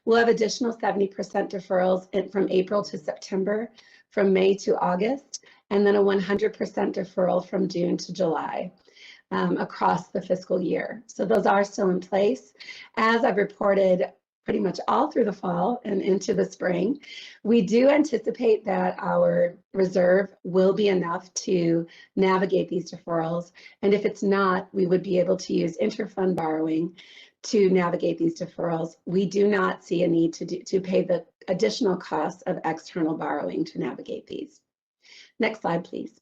We'll have additional 70% deferrals from April to September, from May to August, and then a 100% deferral from June to July across the fiscal year. So those are still in place. As I've reported pretty much all through the fall and into the spring, we do anticipate that our reserve will be enough to navigate these deferrals. And if it's not, we would be able to use interfund borrowing to navigate these deferrals. We do not see a need to pay the additional costs of external borrowing to navigate these. Next slide, please.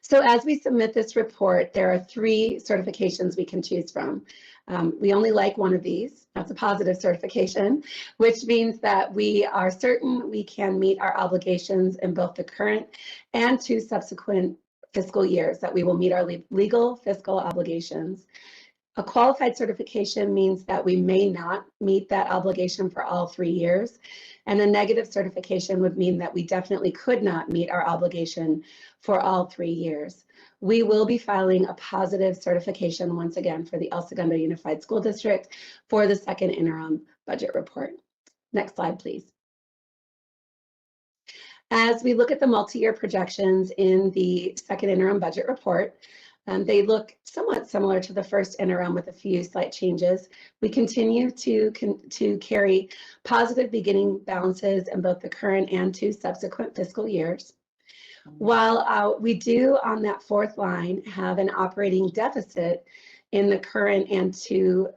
So as we submit this report, there are 3 certifications we can choose from. We only like one of these. That's a positive certification, which means that we are certain we can meet our obligations in both the current and 2 subsequent fiscal years, that we will meet our legal fiscal obligations. A qualified certification means that we may not meet that obligation for all 3 years. And a negative certification would mean that we definitely could not meet our obligation for all 3 years. We will be filing a positive certification once again for the El Segundo Unified School District for the second interim budget report. Next slide, please. As we look at the multi-year projections in the second interim budget report, they look somewhat similar to the first interim with a few slight changes. We continue to carry positive beginning balances in both the current and 2 subsequent fiscal years. While we do on that 4th line have an operating deficit in the current and 2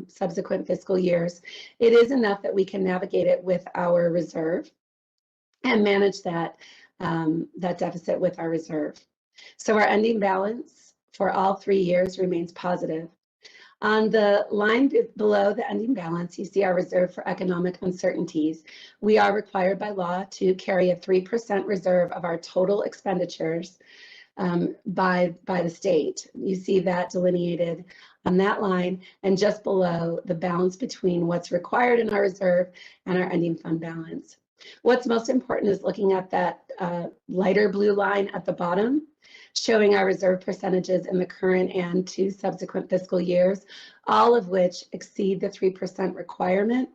subsequent fiscal years, it is enough that we can navigate it with our reserve and manage that deficit with our reserve. So our ending balance for all 3 years remains positive. On the line below the ending balance, you see our reserve for economic uncertainties. We are required by law to carry a 3% reserve of our total expenditures by the state. You see that delineated on that line, and just below the balance between what's required in our reserve and our ending fund balance. What's most important is looking at that lighter blue line at the bottom, showing our reserve percentages in the current and 2 subsequent fiscal years, all of which exceed the 3% requirement.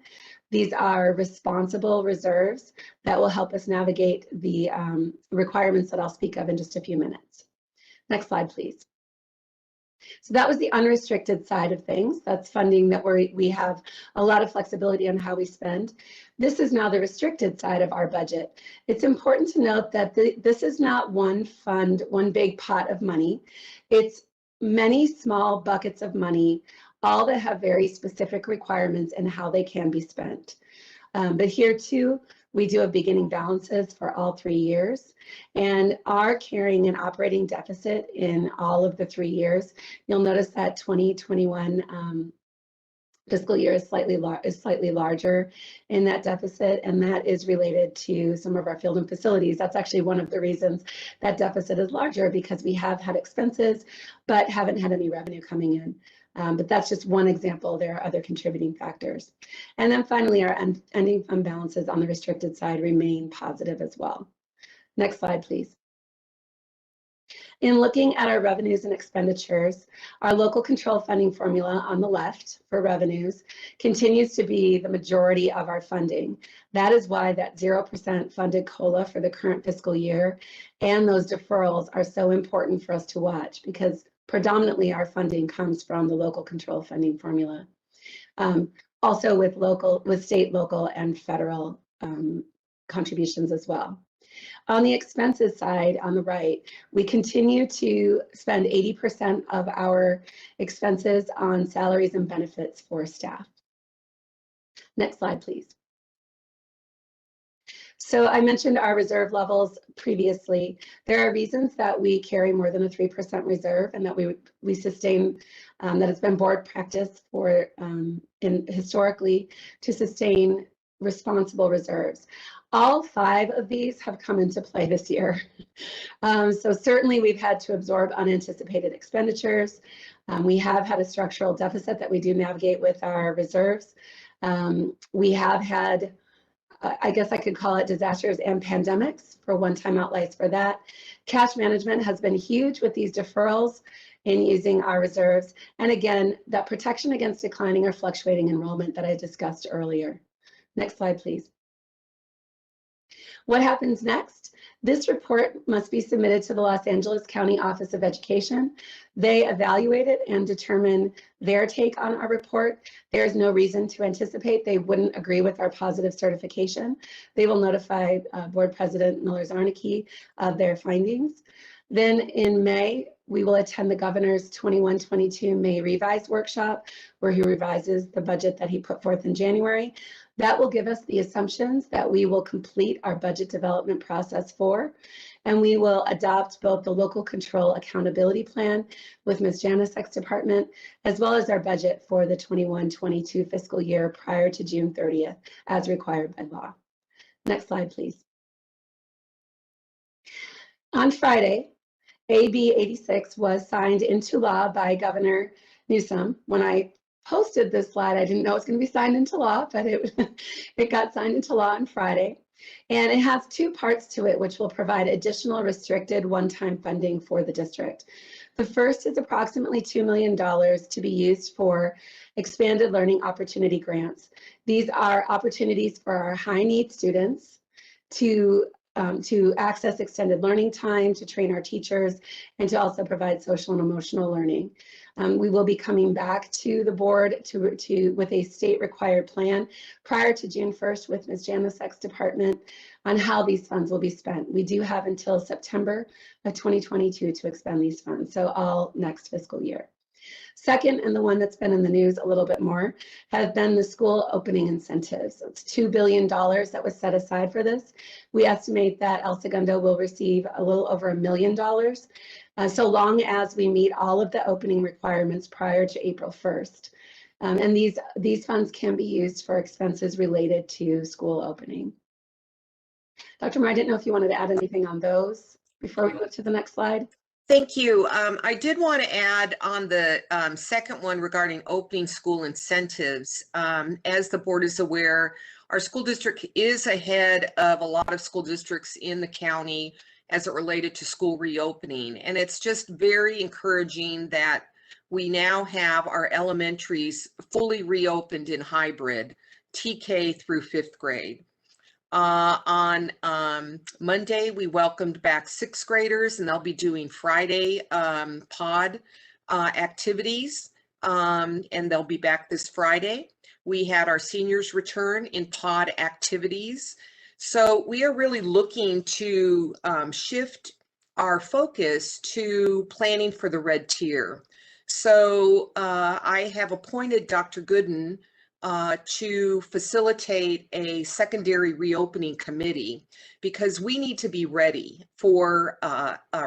These are responsible reserves that will help us navigate the requirements that I'll speak of in just a few minutes. Next slide, please. So that was the unrestricted side of things. That's funding that we have a lot of flexibility on how we spend. This is now the restricted side of our budget. It's important to note that this is not one fund, one big pot of money. It's many small buckets of money, all that have very specific requirements and how they can be spent. But here too, we do have beginning balances for all 3 years and are carrying an operating deficit in all of the 3 years. You'll notice that 2021 fiscal year is slightly larger in that deficit, and that is related to some of our field and facilities. That's actually one of the reasons that deficit is larger, because we have had expenses but haven't had any revenue coming in. But that's just one example. There are other contributing factors. And then finally, our ending fund balances on the restricted side remain positive as well. Next slide, please. In looking at our revenues and expenditures, our local control funding formula on the left for revenues continues to be the majority of our funding. That is why that 0% funded COLA for the current fiscal year and those deferrals are so important for us to watch, because predominantly our funding comes from the local control funding formula. Also with state, local, and federal contributions as well. On the expenses side, on the right, we continue to spend 80% of our expenses on salaries and benefits for staff. Next slide, please. So I mentioned our reserve levels previously. There are reasons that we carry more than a 3% reserve, and that we sustain, that it's been board practice for historically to sustain responsible reserves. All 5 of these have come into play this year. So certainly we've had to absorb unanticipated expenditures. We have had a structural deficit that we do navigate with our reserves. We have had, I guess I could call it disasters and pandemics for one-time outlays for that. Cash management has been huge with these deferrals in using our reserves. And again, that protection against declining or fluctuating enrollment that I discussed earlier. Next slide, please. What happens next? This report must be submitted to the Los Angeles County Office of Education. They evaluate it and determine their take on our report. There's no reason to anticipate they wouldn't agree with our positive certification. They will notify Board President Miller-Zarnicki of their findings. Then in May, we will attend the governor's 21-22 May Revise workshop, where he revises the budget that he put forth in January. That will give us the assumptions that we will complete our budget development process for, and we will adopt both the local control accountability plan with Ms. Janasek's department, as well as our budget for the 21-22 fiscal year prior to June 30th, as required by law. Next slide, please. On Friday, AB 86 was signed into law by Governor Newsom. When I posted this slide, I didn't know it was going to be signed into law, but it got signed into law on Friday. And it has 2 parts to it, which will provide additional restricted one-time funding for the district. The first is approximately $2 million to be used for expanded learning opportunity grants. These are opportunities for our high-need students to access extended learning time, to train our teachers, and to also provide social and emotional learning. We will be coming back to the board with a state required plan prior to June 1st with Ms. Janasek's department on how these funds will be spent. We do have until September of 2022 to expend these funds, so all next fiscal year. Second, and the one that's been in the news a little bit more, have been the school opening incentives. So it's $2 billion that was set aside for this. We estimate that El Segundo will receive a little over $1 million, so long as we meet all of the opening requirements prior to April 1st. And these funds can be used for expenses related to school opening. Dr. Moore, I didn't know if you wanted to add anything on those before we move to the next slide. Thank you. I did want to add on the second one regarding opening school incentives. As the board is aware, our school district is ahead of a lot of school districts in the county as it related to school reopening. And it's just very encouraging that we now have our elementaries fully reopened in hybrid, TK through 5th grade. On Monday, we welcomed back 6th graders, and they'll be doing Friday pod activities, and they'll be back this Friday. We had our seniors return in pod activities. So we are really looking to shift our focus to planning for the red tier. So I have appointed Dr. Gooden to facilitate a secondary reopening committee, because we need to be ready for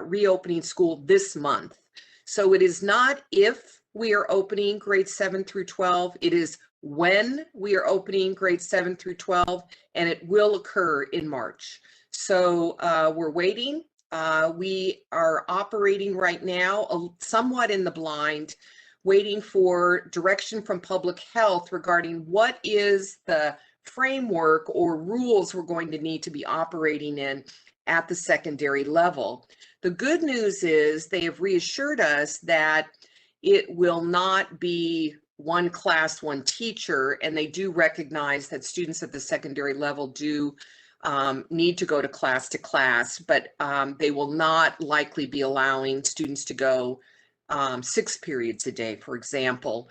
reopening school this month. So it is not if we are opening grades 7 through 12, it is when we are opening grades 7 through 12, and it will occur in March. So we're waiting. We are operating right now somewhat in the blind, waiting for direction from public health regarding what is the framework or rules we're going to need to be operating in at the secondary level. The good news is they have reassured us that it will not be one class, one teacher, and they do recognize that students at the secondary level do need to go to class, but they will not likely be allowing students to go 6 periods a day, for example.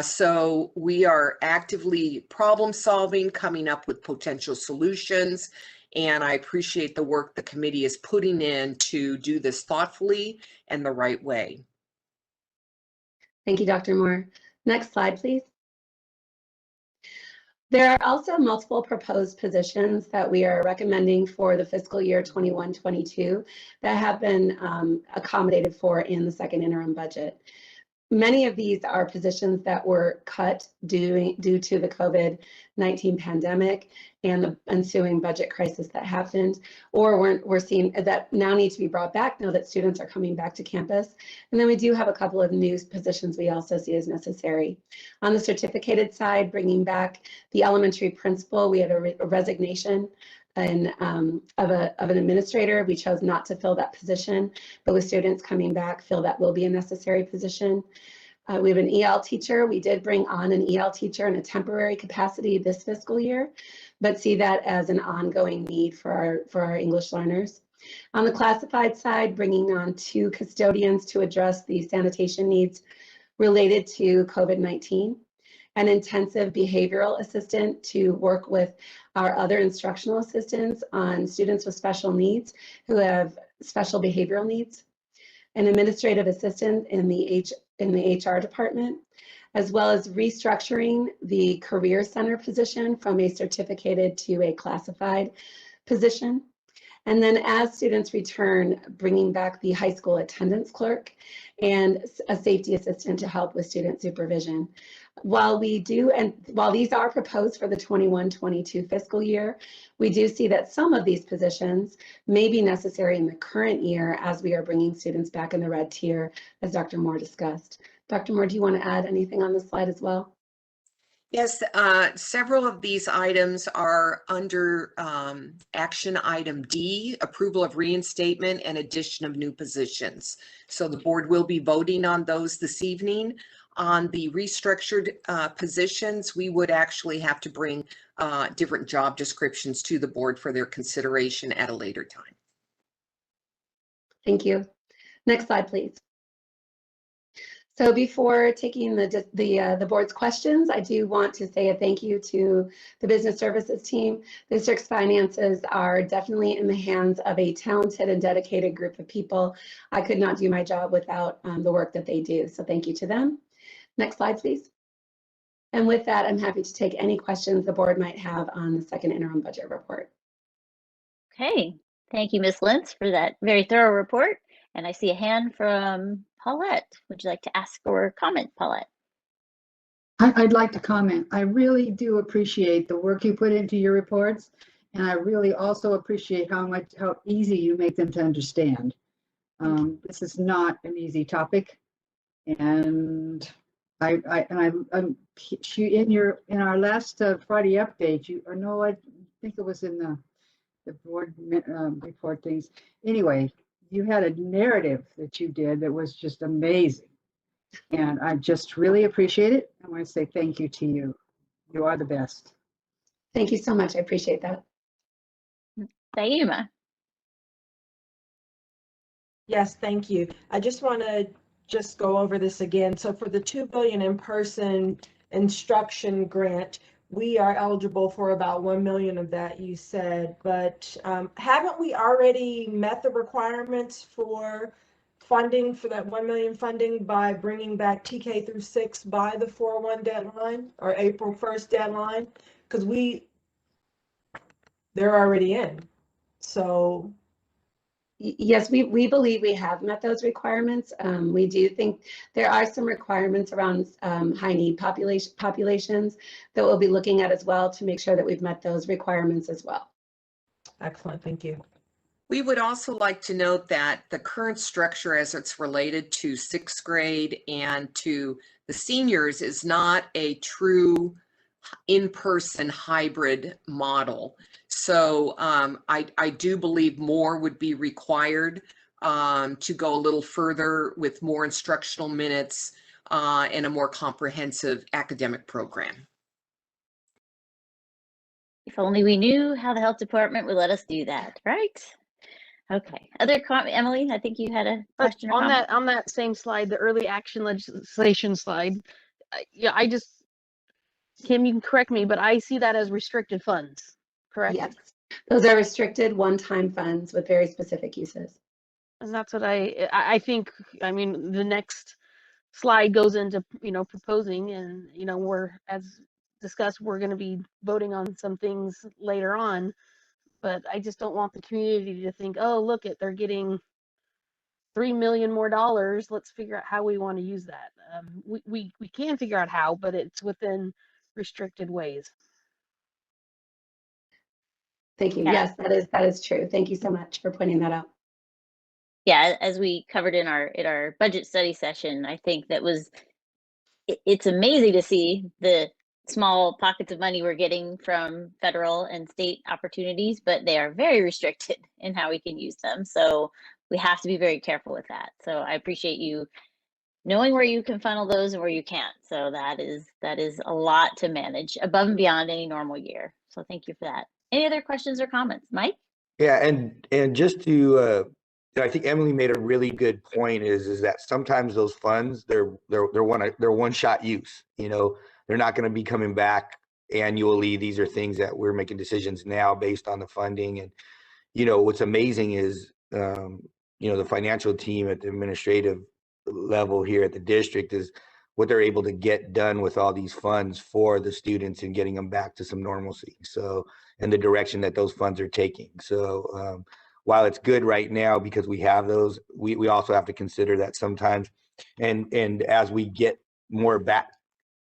So we are actively problem solving, coming up with potential solutions, and I appreciate the work the committee is putting in to do this thoughtfully and the right way. Thank you, Dr. Moore. Next slide, please. There are also multiple proposed positions that we are recommending for the fiscal year 21-22 that have been accommodated for in the second interim budget. Many of these are positions that were cut due to the COVID-19 pandemic and the ensuing budget crisis that happened, or we're seeing that now need to be brought back now that students are coming back to campus. And then we do have a couple of new positions we also see as necessary. On the certificated side, bringing back the elementary principal, we had a resignation of an administrator. We chose not to fill that position, but with students coming back, feel that will be a necessary position. We have an EL teacher. We did bring on an EL teacher in a temporary capacity this fiscal year, but see that as an ongoing need for our English learners. On the classified side, bringing on 2 custodians to address the sanitation needs related to COVID-19. An intensive behavioral assistant to work with our other instructional assistants on students with special needs who have special behavioral needs. An administrative assistant in the HR department, as well as restructuring the career center position from a certificated to a classified position. And then as students return, bringing back the high school attendance clerk and a safety assistant to help with student supervision. While these are proposed for the 21-22 fiscal year, we do see that some of these positions may be necessary in the current year as we are bringing students back in the red tier, as Dr. Moore discussed. Dr. Moore, do you want to add anything on this slide as well? Yes, several of these items are under action item D, approval of reinstatement and addition of new positions. So the board will be voting on those this evening. On the restructured positions, we would actually have to bring different job descriptions to the board for their consideration at a later time. Thank you. Next slide, please. So before taking the board's questions, I do want to say a thank you to the business services team. The district's finances are definitely in the hands of a talented and dedicated group of people. I could not do my job without the work that they do. So thank you to them. Next slide, please. And with that, I'm happy to take any questions the board might have on the second interim budget report. Okay, thank you, Ms. Lentz, for that very thorough report. And I see a hand from Paulette. Would you like to ask or comment, Paulette? I'd like to comment. I really do appreciate the work you put into your reports, and I really also appreciate how easy you make them to understand. This is not an easy topic, and in our last Friday update, I think it was in the board report things. Anyway, you had a narrative that you did that was just amazing. And I just really appreciate it. I want to say thank you to you. You are the best. Thank you so much. I appreciate that. Saima. Yes, thank you. I just want to go over this again. So for the $2 billion in-person instruction grant, we are eligible for about 1 million of that, you said, but haven't we already met the requirements for funding for that 1 million funding by bringing back TK through 6 by the 4/1 deadline or April 1st deadline? Because they're already in. So yes, we believe we have met those requirements. We do think there are some requirements around high need populations that we'll be looking at as well to make sure that we've met those requirements as well. Excellent, thank you. We would also like to note that the current structure as it's related to 6th grade and to the seniors is not a true in-person hybrid model. So I do believe more would be required to go a little further with more instructional minutes and a more comprehensive academic program. If only we knew how the health department would let us do that, right? Okay. Other comment, Emily? I think you had a question or comment. On that same slide, the early action legislation slide. Yeah, Kim, you can correct me, but I see that as restricted funds, correct? Yes, those are restricted one-time funds with very specific uses. And that's what I think. I mean, the next slide goes into proposing, and we're, as discussed, we're going to be voting on some things later on. But I just don't want the community to think, oh, look, they're getting $3 million more dollars. Let's figure out how we want to use that. We can figure out how, but it's within restricted ways. Thank you. Yeah. Yes, that is true. Thank you so much for pointing that out. Yeah, as we covered in our budget study session, I think that it's amazing to see the small pockets of money we're getting from federal and state opportunities, but they are very restricted in how we can use them. So we have to be very careful with that. So I appreciate you knowing where you can funnel those and where you can't. So that is a lot to manage above and beyond any normal year. So thank you for that. Any other questions or comments, Mike? Yeah, and just to, I think Emily made a really good point is that sometimes those funds, they're one shot use, you know, they're not going to be coming back annually. These are things that we're making decisions now based on the funding. And, you know, what's amazing is, you know, the financial team at the administrative level here at the district is what they're able to get done with all these funds for the students and getting them back to some normalcy. So, and the direction that those funds are taking. So while it's good right now because we have those, we also have to consider that sometimes, and as we get more back,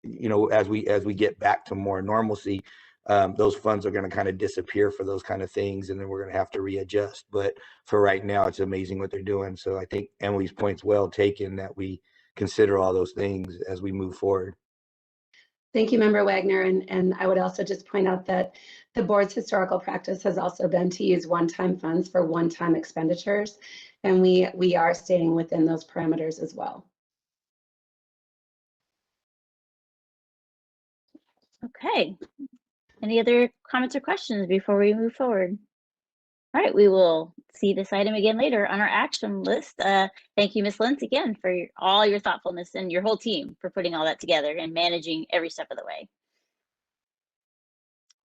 you know, as we get back to more normalcy, those funds are going to kind of disappear for those kind of things, and then we're going to have to readjust. But for right now, it's amazing what they're doing. So I think Emily's point's well taken that we consider all those things as we move forward. Thank you, Member Wagner. And I would also just point out that the board's historical practice has also been to use one-time funds for one-time expenditures. And we are staying within those parameters as well. Okay. Any other comments or questions before we move forward? All right, we will see this item again later on our action list. Thank you, Ms. Lentz, again, for all your thoughtfulness and your whole team for putting all that together and managing every step of the way.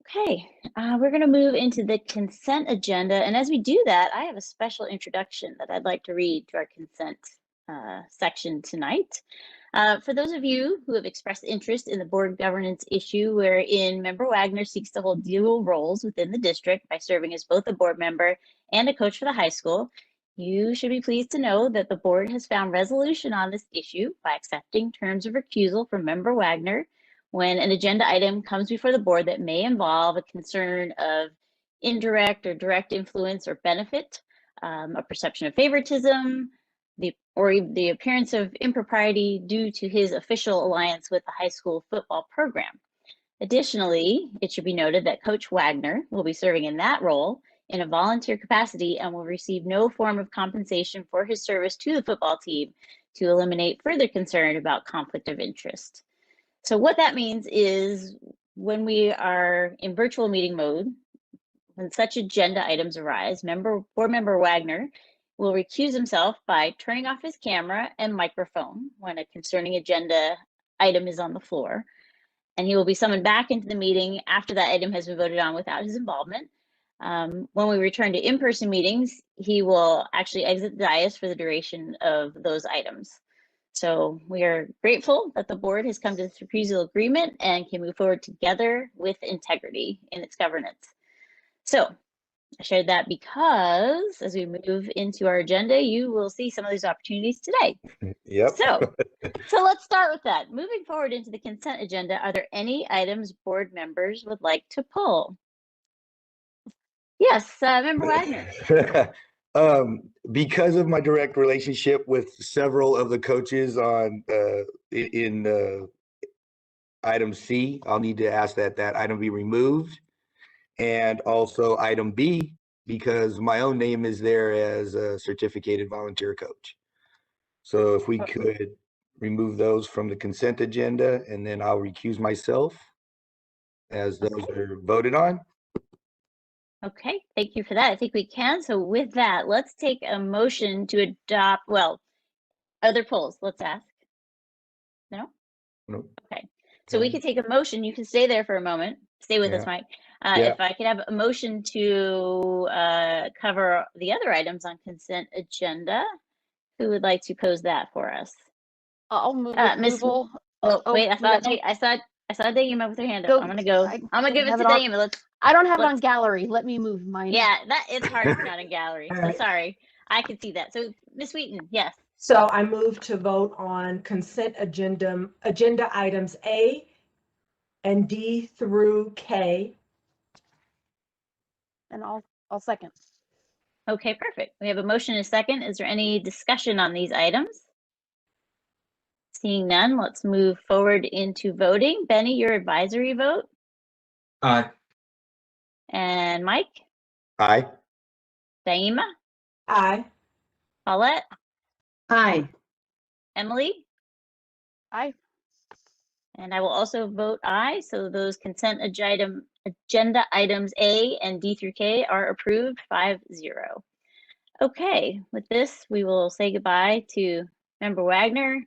Okay, we're going to move into the consent agenda. And as we do that, I have a special introduction that I'd like to read to our consent section tonight. For those of you who have expressed interest in the board governance issue wherein Member Wagner seeks to hold dual roles within the district by serving as both a board member and a coach for the high school, you should be pleased to know that the board has found resolution on this issue by accepting terms of recusal from Member Wagner when an agenda item comes before the board that may involve a concern of indirect or direct influence or benefit, a perception of favoritism, or the appearance of impropriety due to his official alliance with the high school football program. Additionally, it should be noted that Coach Wagner will be serving in that role in a volunteer capacity and will receive no form of compensation for his service to the football team to eliminate further concern about conflict of interest. So what that means is when we are in virtual meeting mode, when such agenda items arise, Board Member Wagner will recuse himself by turning off his camera and microphone when a concerning agenda item is on the floor. And he will be summoned back into the meeting after that item has been voted on without his involvement. When we return to in-person meetings, he will actually exit the dais for the duration of those items. So we are grateful that the board has come to this recusal agreement and can move forward together with integrity in its governance. So I shared that because as we move into our agenda, you will see some of these opportunities today. Yep. So let's start with that. Moving forward into the consent agenda, are there any items board members would like to pull? Yes, Member Wagner. Because of my direct relationship with several of the coaches on in item C, I'll need to ask that item be removed. And also item B, because my own name is there as a certificated volunteer coach. So if we could remove those from the consent agenda, and then I'll recuse myself as those are voted on. Okay, thank you for that. I think we can. So with that, let's take a motion to adopt, well, other polls, let's ask. No? No. Okay, so we could take a motion. You can stay there for a moment. Stay with us, Mike. If I could have a motion to cover the other items on consent agenda, who would like to pose that for us? I'll move approval. Wait, I saw Dayima with her hand up. I'm gonna give it to Dayima. I don't have it on gallery. Let me move mine. Yeah, it's hard to not in gallery. So sorry. I can see that. So Ms. Wheaton, yes. So I move to vote on consent agenda items A and D through K. And I'll second. Okay, perfect. We have a motion and a second. Is there any discussion on these items? Seeing none, let's move forward into voting. Benny, your advisory vote. Aye. And Mike? Aye. Daima? Aye. Paulette? Aye. Emily? Aye. And I will also vote aye. So those consent agenda items A and D through K are approved 5-0. Okay, with this, we will say goodbye to Member Wagner,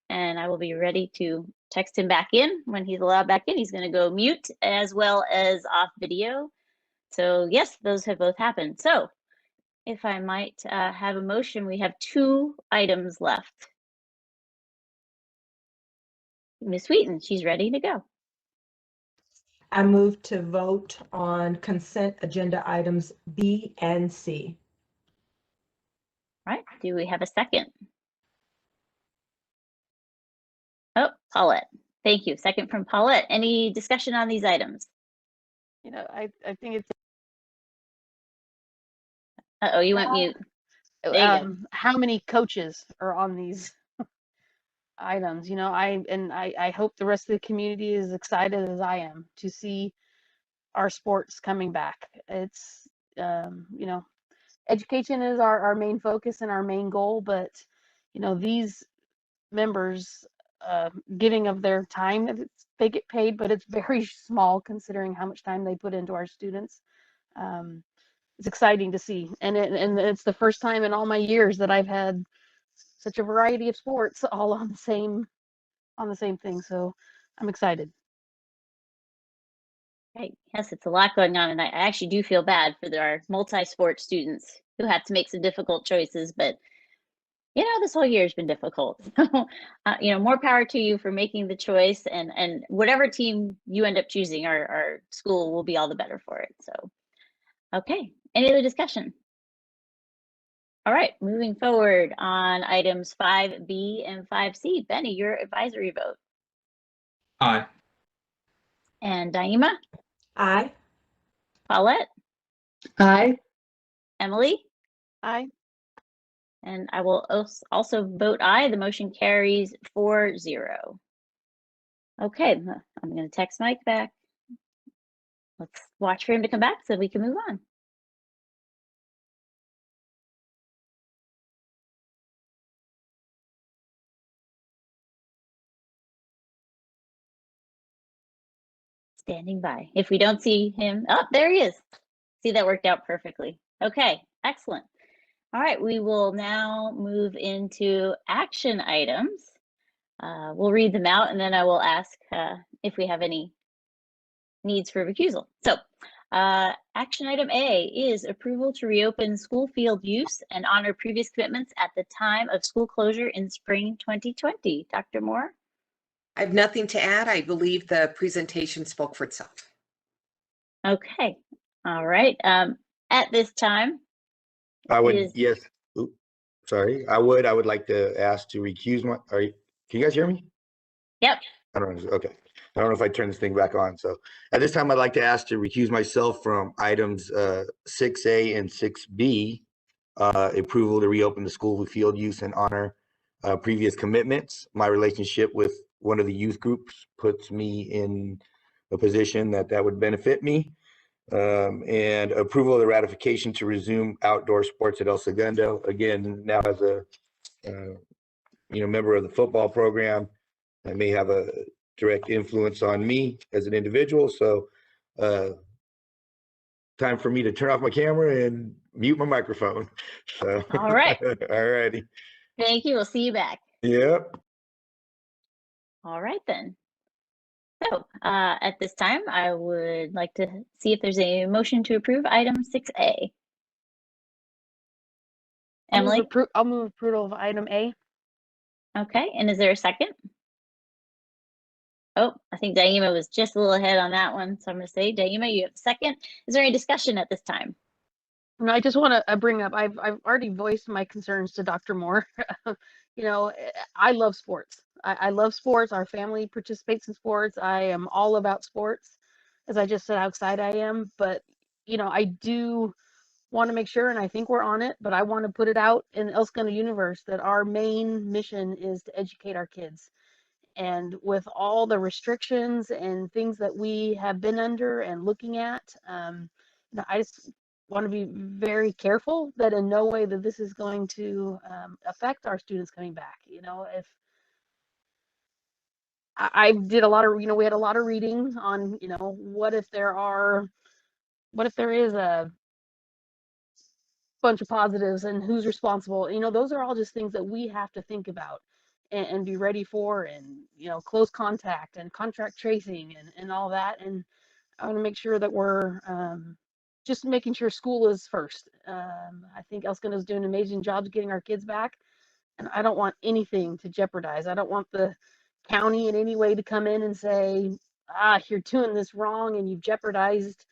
and I will be ready to text him back in when he's allowed back in. He's going to go mute as well as off video. So yes, those have both happened. So if I might have a motion, we have 2 items left. Ms. Wheaton, she's ready to go. I move to vote on consent agenda items B and C. All right, do we have a second? Oh, Paulette. Thank you. Second from Paulette. Any discussion on these items? You know, I think it's Uh-oh, you went mute. There you go. how many coaches are on these items? You know, I hope the rest of the community is excited as I am to see our sports coming back. It's you know, education is our main focus and our main goal, but you know, these members giving of their time, they get paid, but it's very small considering how much time they put into our students. It's exciting to see, and it's the first time in all my years that I've had such a variety of sports all on the same thing. So I'm excited. Right. Yes, it's a lot going on, and I actually do feel bad for our multi-sport students who have to make some difficult choices, but you know, this whole year has been difficult. So, you know, more power to you for making the choice, and whatever team you end up choosing, our school will be all the better for it. So, okay. Any other discussion? All right, moving forward on items 5B and 5C. Benny, your advisory vote. Aye. And Daima? Aye. Paulette? Aye. Emily? Aye. And I will also vote aye. The motion carries 4-0. Okay, I'm going to text Mike back. Let's watch for him to come back so we can move on. Standing by. If we don't see him, oh, there he is. See, that worked out perfectly. Okay, excellent. All right, we will now move into action items. We'll read them out, and then I will ask if we have any needs for recusal. So action item A is approval to reopen school field use and honor previous commitments at the time of school closure in spring 2020. Dr. Moore? I have nothing to add. I believe the presentation spoke for itself. Okay, all right. At this time, I would, yes. Oops, sorry. I would like to ask to recuse my, can you guys hear me? Yep. I don't know. Okay. I don't know if I turn this thing back on. So at this time, I'd like to ask to recuse myself from items 6A and 6B, approval to reopen the school field use and honor previous commitments. My relationship with one of the youth groups puts me in a position that would benefit me. And approval of the ratification to resume outdoor sports at El Segundo. Again, now as a member of the football program, I may have a direct influence on me as an individual. So time for me to turn off my camera and mute my microphone. So, all right. All righty. Thank you. We'll see you back. Yep. All right then. So at this time, I would like to see if there's a motion to approve item 6A. Emily? I'll move approval of item A. Okay, and is there a second? Oh, I think Daima was just a little ahead on that one. So I'm going to say, Daima, you have a second. Is there any discussion at this time? And I just want to bring up, I've already voiced my concerns to Dr. Moore. You know, I love sports. I love sports. Our family participates in sports. I am all about sports, as I just said how excited I am. But, you know, I do want to make sure, and I think we're on it, but I want to put it out in the Elskono universe that our main mission is to educate our kids. And with all the restrictions and things that we have been under and looking at, you know, I just want to be very careful that in no way that this is going to affect our students coming back. You know, if I did a lot of, you know, we had a lot of reading on, you know, what if there is a bunch of positives and who's responsible. You know, those are all just things that we have to think about and be ready for, and, you know, close contact and contract tracing and all that. And I want to make sure that we're just making sure school is first. I think Elskono is doing an amazing job getting our kids back, and I don't want anything to jeopardize. I don't want the county in any way to come in and say, you're doing this wrong and you've jeopardized,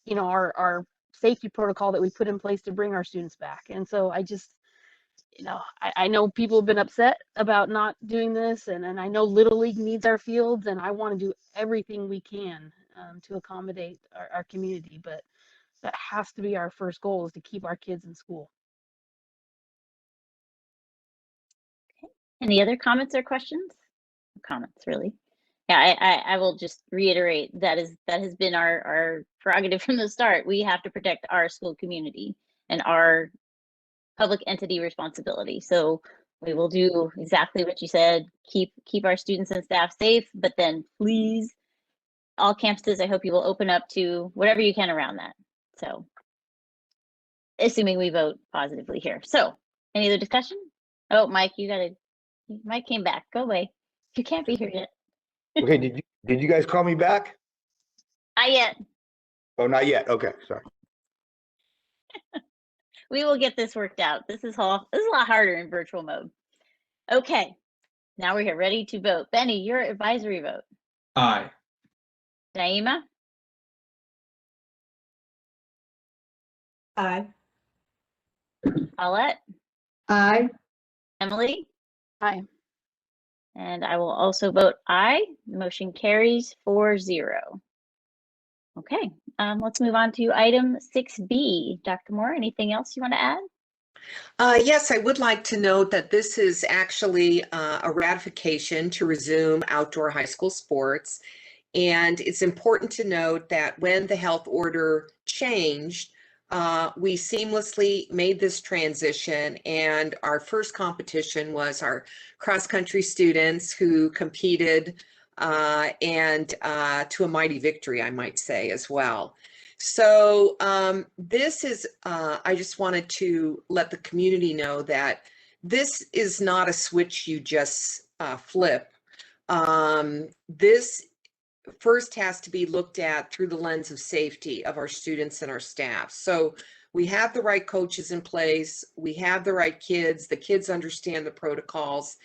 you know, our safety protocol that we put in place to bring our students back. And so I just, you know, I know people have been upset about not doing this, and I know Little League needs our fields, and I want to do everything we can to accommodate our community, but that has to be our first goal, is to keep our kids in school. Any other comments or questions? Comments, really? Yeah, I will just reiterate that has been our prerogative from the start. We have to protect our school community and our public entity responsibility. So we will do exactly what you said, keep our students and staff safe, but then please, all campuses, I hope you will open up to whatever you can around that. So assuming we vote positively here. So any other discussion? Oh, Mike, Mike came back. Go away. You can't be here yet. Okay, did you guys call me back? Not yet. Oh, not yet. Okay, sorry. We will get this worked out. This is a lot harder in virtual mode. Okay, now we're here, ready to vote. Benny, your advisory vote. Aye. Naima? Aye. Paulette? Aye. Emily? Aye. And I will also vote aye. Motion carries 4-0. Okay, let's move on to item 6B. Dr. Moore, anything else you want to add? Yes, I would like to note that this is actually a ratification to resume outdoor high school sports. And it's important to note that when the health order changed, we seamlessly made this transition, and our first competition was our cross-country students who competed and to a mighty victory, I might say, as well. So this is, I just wanted to let the community know that this is not a switch you just flip. This first has to be looked at through the lens of safety of our students and our staff. So we have the right coaches in place, we have the right kids, the kids understand the protocols.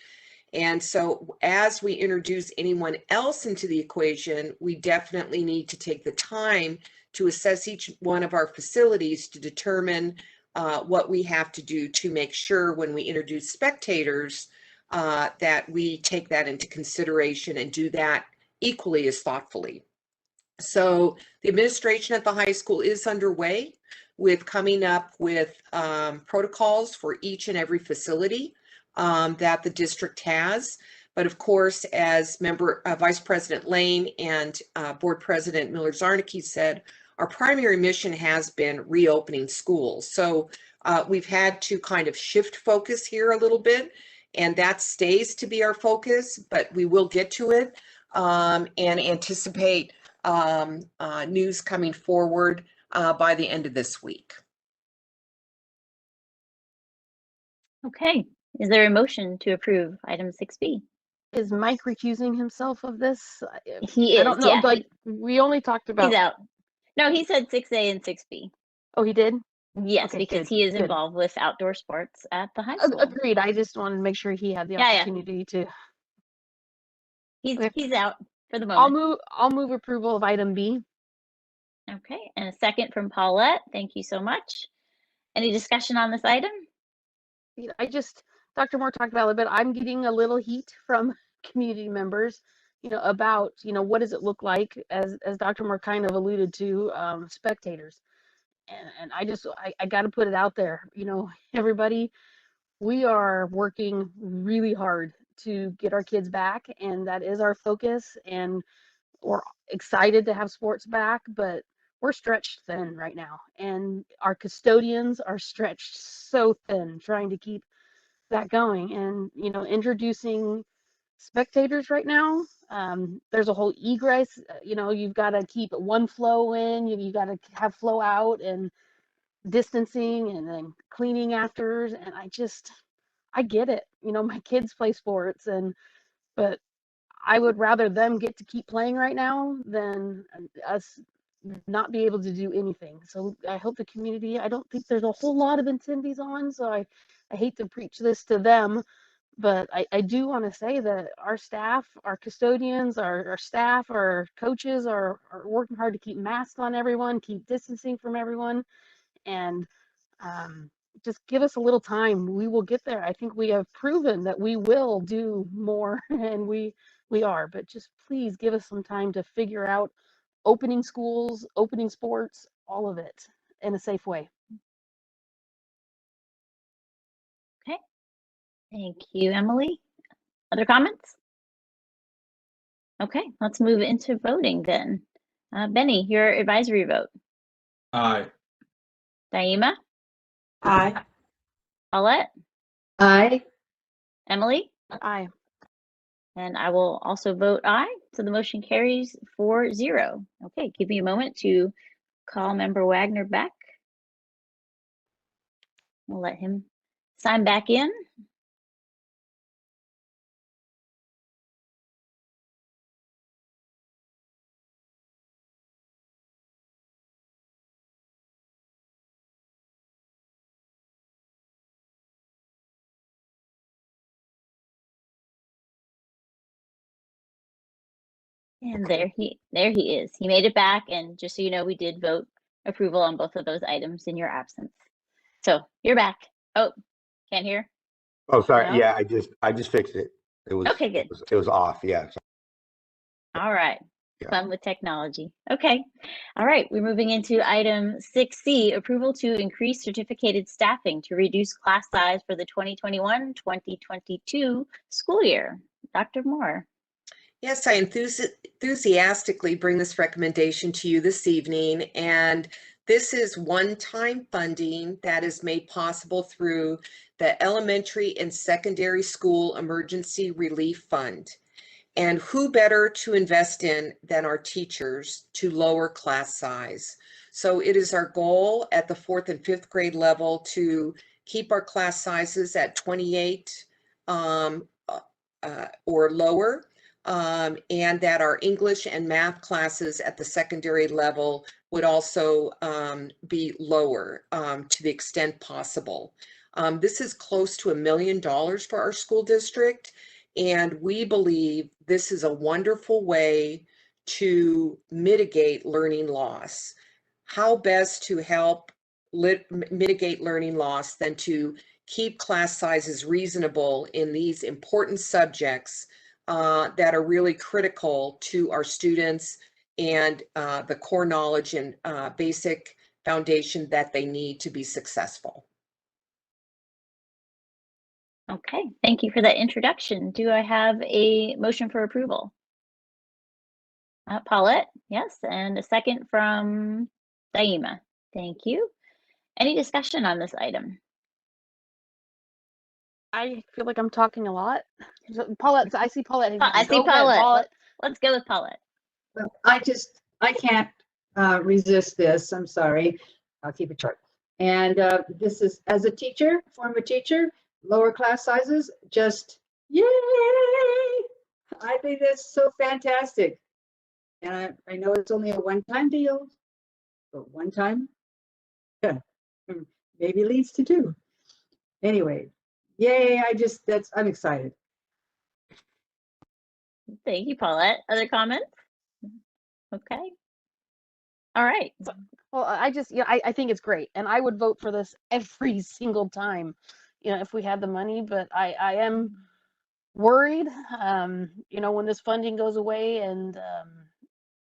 And so as we introduce anyone else into the equation, we definitely need to take the time to assess each one of our facilities to determine what we have to do to make sure when we introduce spectators that we take that into consideration and do that equally as thoughtfully. So the administration at the high school is underway with coming up with protocols for each and every facility that the district has. But of course, as Vice President Lane and Board President Miller-Zarnicki said, our primary mission has been reopening schools. So we've had to kind of shift focus here a little bit, and that stays to be our focus, but we will get to it and anticipate news coming forward by the end of this week. Okay, is there a motion to approve item 6B? Is Mike recusing himself of this? He is, I don't know, yeah. but we only talked about. He's out. No, he said 6A and 6B. Oh, he did? Yes, Okay, because good, he is good. involved with outdoor sports at the high school. Agreed. I just wanted to make sure he had the opportunity to. He's out for the moment. I'll move approval of item B. Okay, and a second from Paulette. Thank you so much. Any discussion on this item? Dr. Moore talked about it a bit. I'm getting a little heat from community members, about, what does it look like, as Dr. Moore kind of alluded to, spectators. And I got to put it out there, everybody, we are working really hard to get our kids back, and that is our focus. And we're excited to have sports back, but we're stretched thin right now. And our custodians are stretched so thin trying to keep that going. And, introducing spectators right now, there's a whole egress, you've got to keep one flow in, you got to have flow out, and distancing, and then cleaning afters. And I get it, my kids play sports, but I would rather them get to keep playing right now than us not be able to do anything. So I hope the community, I don't think there's a whole lot of attendees on, so I hate to preach this to them, but I do want to say that our staff, our custodians, our staff, our coaches are working hard to keep masks on everyone, keep distancing from everyone, and just give us a little time. We will get there. I think we have proven that we will do more, and we are, but just please give us some time to figure out opening schools, opening sports, all of it in a safe way. Okay. Thank you, Emily. Other comments? Okay, let's move into voting then. Benny, your advisory vote. Aye. Daima? Aye. Paulette? Aye. Emily? Aye. And I will also vote aye, so the motion carries 4-0. Okay, give me a moment to call Member Wagner back. We'll let him sign back in. And there he is. He made it back, and just so you know, we did vote approval on both of those items in your absence. So you're back. Oh, can't hear? Oh, sorry. No? Yeah, I just fixed it. It was Okay, good. It was off. Yeah. All right. Yeah. Fun with technology. Okay. All right. We're moving into item 6C, approval to increase certificated staffing to reduce class size for the 2021-2022 school year. Dr. Moore. Yes, I enthusiastically bring this recommendation to you this evening, and this is one-time funding that is made possible through the Elementary and Secondary School Emergency Relief Fund. And who better to invest in than our teachers to lower class size? So it is our goal at the 4th and 5th grade level to keep our class sizes at 28 or lower. And that our English and math classes at the secondary level would also be lower to the extent possible. This is close to $1 million for our school district, and we believe this is a wonderful way to mitigate learning loss. How best to help mitigate learning loss than to keep class sizes reasonable in these important subjects that are really critical to our students and the core knowledge and basic foundation that they need to be successful. Okay, thank you for that introduction. Do I have a motion for approval? Paulette, yes, and a second from Daima. Thank you. Any discussion on this item? I feel like I'm talking a lot. So, Paulette, I see Paulette. I see Paulette. Let's go with Paulette. Well, I can't resist this. I'm sorry. I'll keep it short. And this is, as a teacher, former teacher, lower class sizes, just yay! I think that's so fantastic. And I know it's only a one-time deal, but one time, yeah, maybe leads to two. Anyway, yay! I'm excited. Thank you, Paulette. Other comments? Okay. All right. Well, I just, I think it's great, and I would vote for this every single time, if we had the money. But I am worried, when this funding goes away and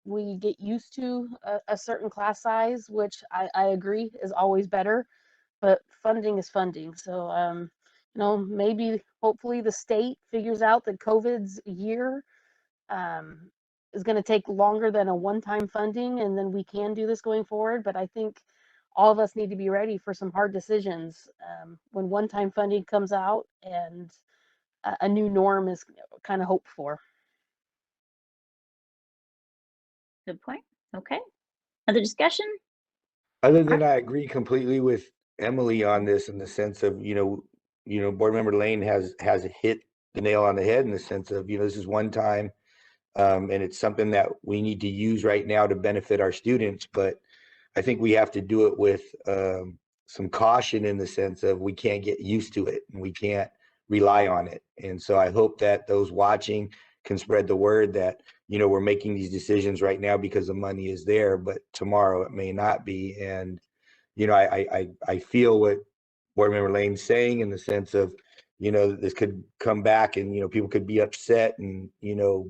we get used to a certain class size, which I agree is always better, but funding is funding. So, maybe hopefully the state figures out that COVID's year is going to take longer than a one-time funding, and then we can do this going forward. But I think all of us need to be ready for some hard decisions when one-time funding comes out and a new norm is kind of hoped for. Good point. Okay. Other discussion? Other than I agree completely with Emily on this in the sense of, Board Member Lane has hit the nail on the head in the sense of, this is one time, and it's something that we need to use right now to benefit our students. But I think we have to do it with some caution in the sense of we can't get used to it and we can't rely on it. And so I hope that those watching can spread the word that, we're making these decisions right now because the money is there, but tomorrow it may not be. And, I feel what Board Member Lane's saying in the sense of, this could come back and, people could be upset and,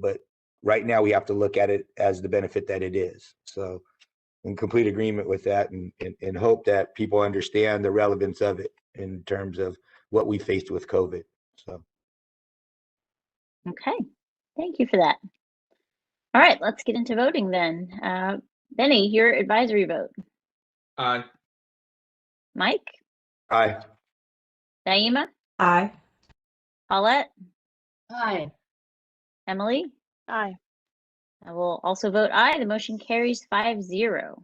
but right now we have to look at it as the benefit that it is. So in complete agreement with that and hope that people understand the relevance of it in terms of what we faced with COVID. So. Okay. Thank you for that. All right, let's get into voting then. Benny, your advisory vote. Aye. Mike? Aye. Naima? Aye. Paulette? Aye. Emily? Aye. I will also vote aye. The motion carries 5-0.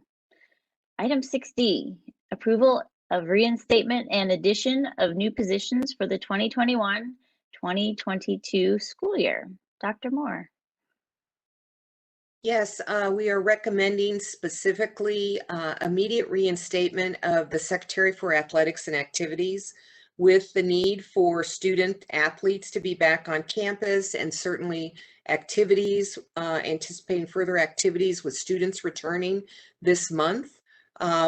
Item 6D, approval of reinstatement and addition of new positions for the 2021-2022 school year. Dr. Moore. Yes, we are recommending specifically immediate reinstatement of the Secretary for Athletics and Activities with the need for student athletes to be back on campus and certainly activities, anticipating further activities with students returning this month.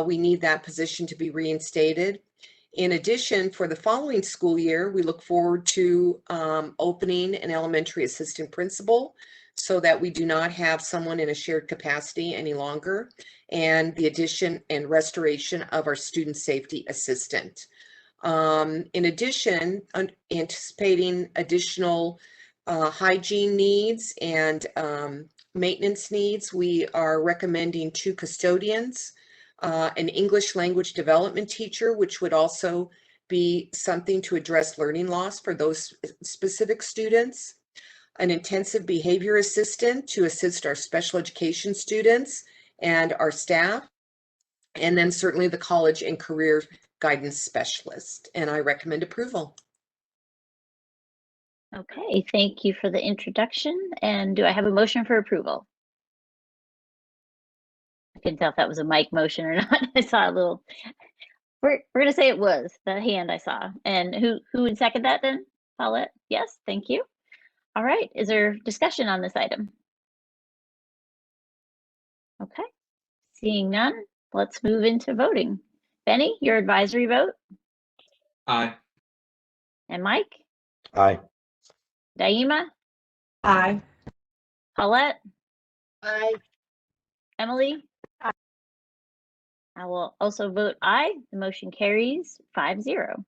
We need that position to be reinstated. In addition, for the following school year, we look forward to opening an elementary assistant principal so that we do not have someone in a shared capacity any longer, and the addition and restoration of our student safety assistant. In addition, anticipating additional hygiene needs and maintenance needs, we are recommending 2 custodians, an English language development teacher, which would also be something to address learning loss for those specific students, an intensive behavior assistant to assist our special education students and our staff, and then certainly the college and career guidance specialist. And I recommend approval. Okay, thank you for the introduction. And do I have a motion for approval? I couldn't tell if that was a mic motion or not. I saw a little, we're gonna say it was the hand I saw. And who would second that then? Paulette? Yes, thank you. All right, is there discussion on this item? Okay, seeing none, let's move into voting. Benny, your advisory vote? Aye. And Mike? Aye. Naima? Aye. Paulette? Aye. Emily? Aye. I will also vote aye. The motion carries 5-0.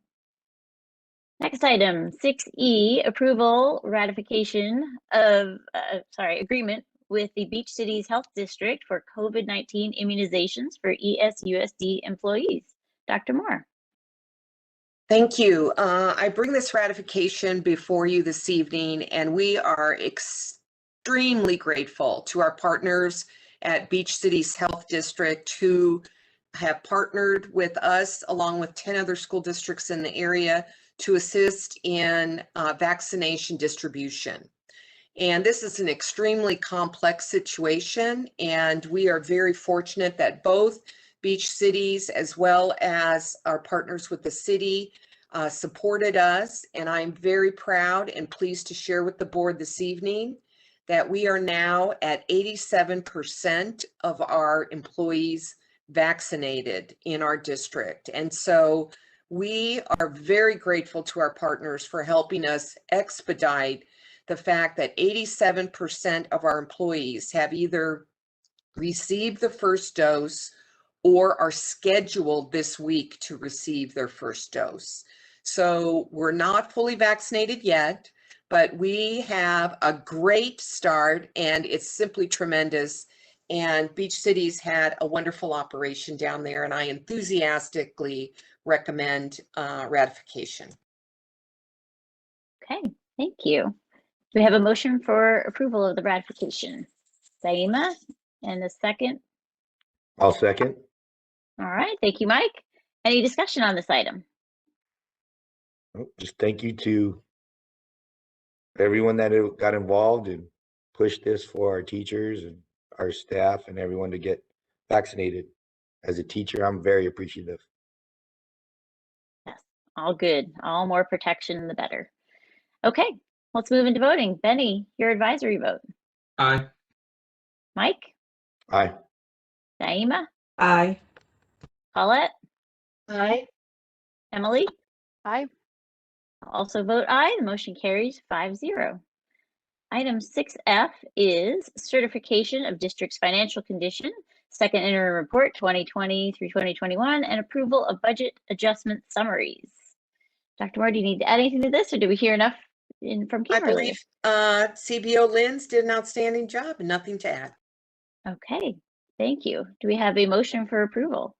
Next item, 6E, approval, ratification of, agreement with the Beach Cities Health District for COVID-19 immunizations for ESUSD employees. Dr. Moore. Thank you. I bring this ratification before you this evening, and we are extremely grateful to our partners at Beach Cities Health District who have partnered with us along with 10 other school districts in the area to assist in vaccination distribution. And this is an extremely complex situation, and we are very fortunate that both Beach Cities as well as our partners with the city supported us. And I'm very proud and pleased to share with the board this evening that we are now at 87% of our employees vaccinated in our district. And so we are very grateful to our partners for helping us expedite the fact that 87% of our employees have either received the first dose or are scheduled this week to receive their first dose. So we're not fully vaccinated yet, but we have a great start and it's simply tremendous. And Beach City's had a wonderful operation down there, and I enthusiastically recommend ratification. Okay, thank you. Do we have a motion for approval of the ratification? Daima, and a second? I'll second. All right, thank you, Mike. Any discussion on this item? Just thank you to everyone that got involved and pushed this for our teachers and our staff and everyone to get vaccinated. As a teacher, I'm very appreciative. Yes, all good. All more protection, the better. Okay, let's move into voting. Benny, your advisory vote. Aye. Mike? Aye. Naima? Aye. Paulette? Aye. Emily? Aye. I'll also vote aye. The motion carries 5-0. Item 6F is certification of district's financial condition, second interim report 2020 through 2021, and approval of budget adjustment summaries. Dr. Moore, do you need to add anything to this, or do we hear enough from Kimberly? I believe CBO Lynn's did an outstanding job and nothing to add. Okay, thank you. Do we have a motion for approval?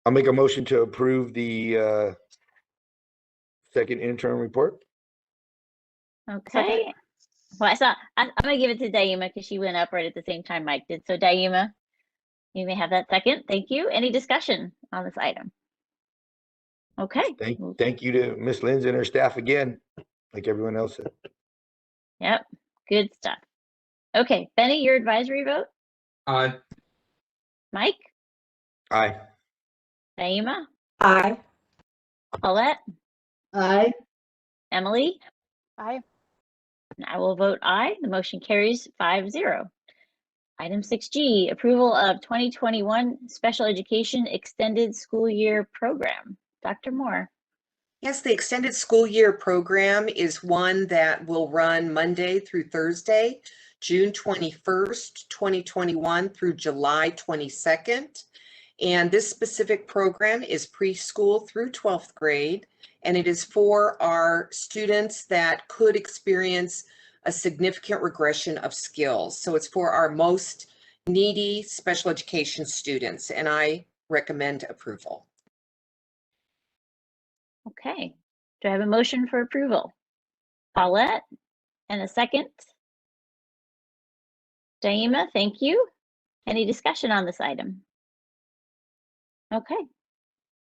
I'll make a motion to approve the second interim report. Okay. Well, I'm gonna give it to Daima because she went up right at the same time Mike did. So Daima, you may have that second. Thank you. Any discussion on this item? Okay. Thank you to Miss Lindsay and her staff again, like everyone else said. Yep, good stuff. Okay, Benny, your advisory vote? Aye. Mike? Aye. Naima? Aye. Paulette? Aye. Emily? Aye. And I will vote aye. The motion carries 5-0. Item 6G, approval of 2021 Special Education Extended School Year Program. Dr. Moore. Yes, the extended school year program is one that will run Monday through Thursday, June 21st, 2021 through July 22nd. And this specific program is preschool through 12th grade, and it is for our students that could experience a significant regression of skills. So it's for our most needy special education students, and I recommend approval. Okay, do I have a motion for approval? Paulette, and a second? Daima, thank you. Any discussion on this item? Okay,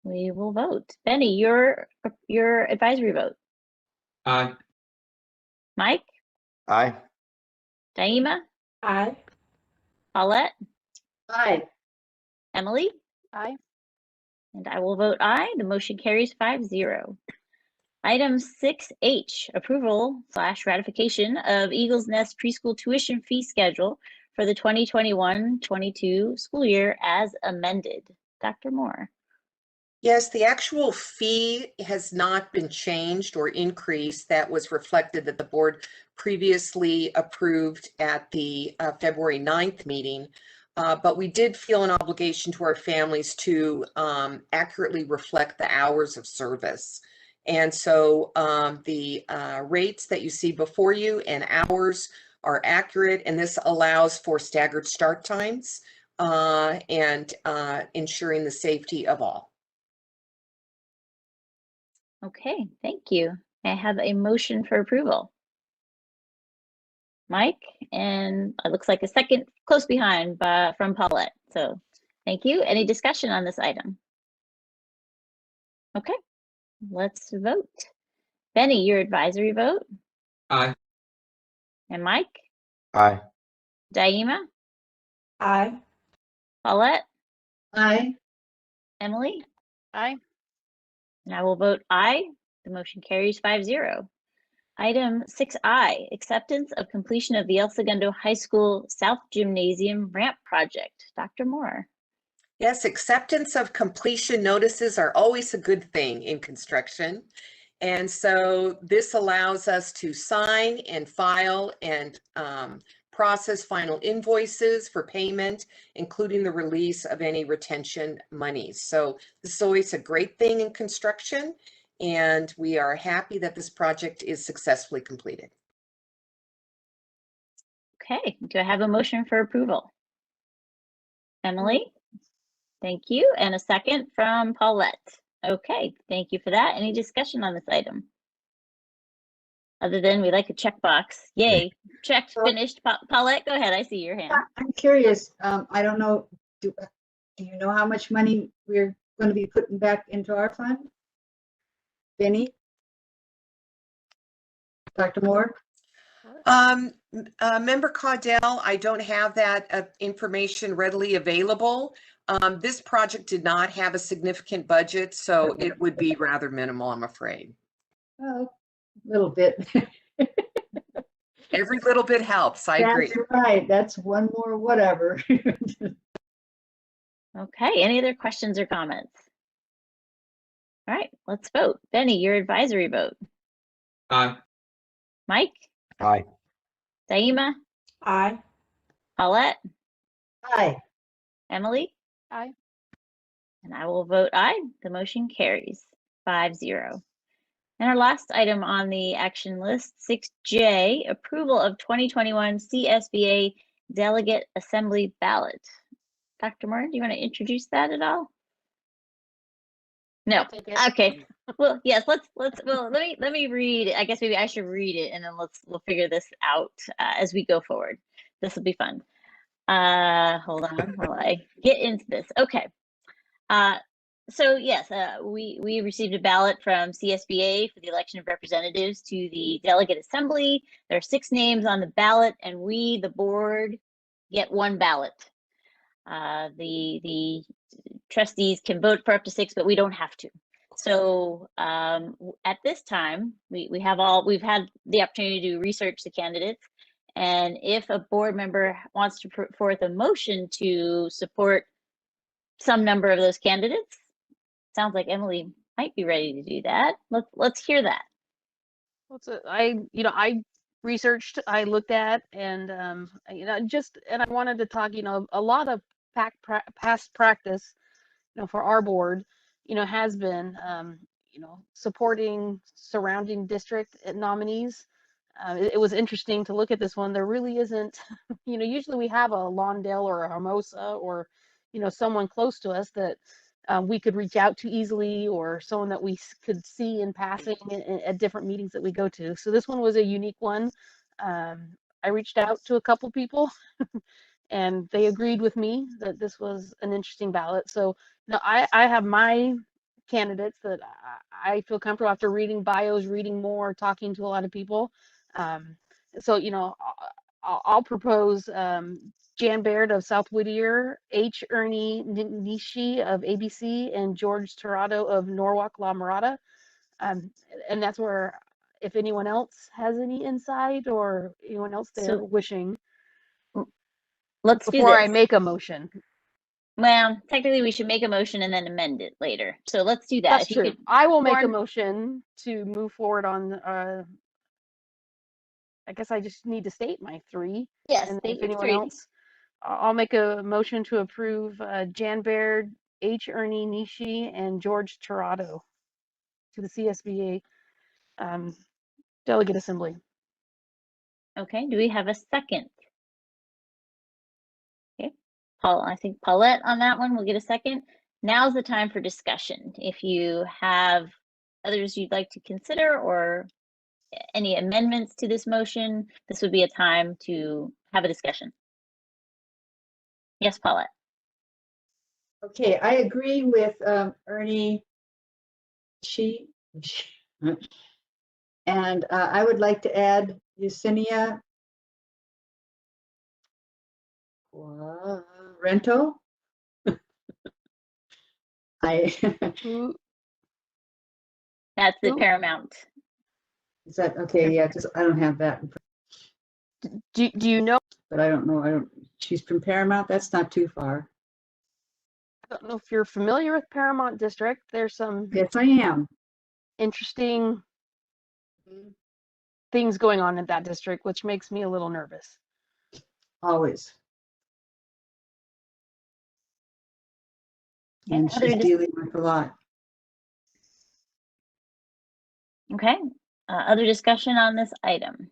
we will vote. Benny, your advisory vote. Aye. Mike? Aye. Daima? Aye. Paulette? Aye. Emily? Aye. And I will vote aye. The motion carries 5-0. Item 6H, approval/ratification of Eagles Nest preschool tuition fee schedule for the 2021-22 school year as amended. Dr. Moore. Yes, the actual fee has not been changed or increased. That was reflected that the board previously approved at the February 9th meeting. But we did feel an obligation to our families to accurately reflect the hours of service. And so the rates that you see before you and hours are accurate, and this allows for staggered start times and ensuring the safety of all. Okay, thank you. I have a motion for approval. Mike, and it looks like a second close behind from Paulette. So thank you. Any discussion on this item? Okay, let's vote. Benny, your advisory vote? Aye. And Mike? Aye. Daima? Aye. Paulette? Aye. Emily? Aye. And I will vote aye. The motion carries 5-0. Item 6I, acceptance of completion of the El Segundo High School South Gymnasium ramp project. Dr. Moore. Yes, acceptance of completion notices are always a good thing in construction. And so this allows us to sign and file and process final invoices for payment, including the release of any retention monies. So this is always a great thing in construction, and we are happy that this project is successfully completed. Okay, do I have a motion for approval? Emily? Thank you. And a second from Paulette. Okay, thank you for that. Any discussion on this item? Other than we like a checkbox. Yay, checked, finished. Paulette, go ahead. I see your hand. I'm curious. I don't know. Do you know how much money we're going to be putting back into our fund? Benny? Dr. Moore? Member Caudell, I don't have that information readily available. This project did not have a significant budget, so it would be rather minimal, I'm afraid. Oh, a little bit. Every little bit helps, I agree. That's right. That's one more whatever. Okay, any other questions or comments? All right, let's vote. Benny, your advisory vote. Aye. Mike? Aye. Saima? Aye. Paulette? Aye. Emily? Aye. And I will vote aye. The motion carries 5-0. And our last item on the action list, 6J, approval of 2021 CSBA Delegate Assembly Ballot. Dr. Moore, do you want to introduce that at all? No. Okay. Well, yes. Let me read. I guess maybe I should read it, and then we'll figure this out as we go forward. This will be fun. Hold on while I get into this. Okay. So yes, we received a ballot from CSBA for the election of representatives to the delegate assembly. There are 6 names on the ballot, and we, the board, get 1 ballot. The trustees can vote for up to 6, but we don't have to. So at this time, we've had the opportunity to research the candidates, and if a board member wants to put forth a motion to support some number of those candidates, sounds like Emily might be ready to do that. Let's hear that. I researched, I looked at, and and I wanted to talk. A lot of past practice, for our board, has been, supporting surrounding district nominees. It was interesting to look at this one. There really isn't, usually we have a Lawndale or a Hermosa or, someone close to us that we could reach out to easily, or someone that we could see in passing at different meetings that we go to. So this one was a unique one. I reached out to a couple people and they agreed with me that this was an interesting ballot. So now I have my candidates that I feel comfortable after reading bios, reading more, talking to a lot of people. So, I'll propose Jan Baird of South Whittier, H. Ernie Nishi of ABC, and George Tirado of Norwalk La Mirada. And that's where, if anyone else has any insight or anyone else they're wishing, let's do before this. I make a motion. Well, technically we should make a motion and then amend it later. So let's do that. That's if true. You could, I will make a motion to move forward on, I guess I just need to state my 3. Yes, and state if your anyone 3. else, I'll make a motion to approve Jan Baird, H. Ernie Nishi, and George Tirado to the CSBA Delegate Assembly. Okay, do we have a second? Okay, I think Paulette on that one will get a second. Now's the time for discussion. If you have others you'd like to consider or any amendments to this motion, this would be a time to have a discussion. Yes, Paulette. Okay, I agree with Ernie. And I would like to add Yesenia Rento. That's the Paramount. Is that okay? Yeah, because I don't have that, Do you know? but I don't know. She's from Paramount. That's not too far. I don't know if you're familiar with Paramount District. There's some Yes, I am. interesting things going on in that district, which makes me a little nervous. Always. Okay, And she's dealing with a lot. Okay, other discussion on this item?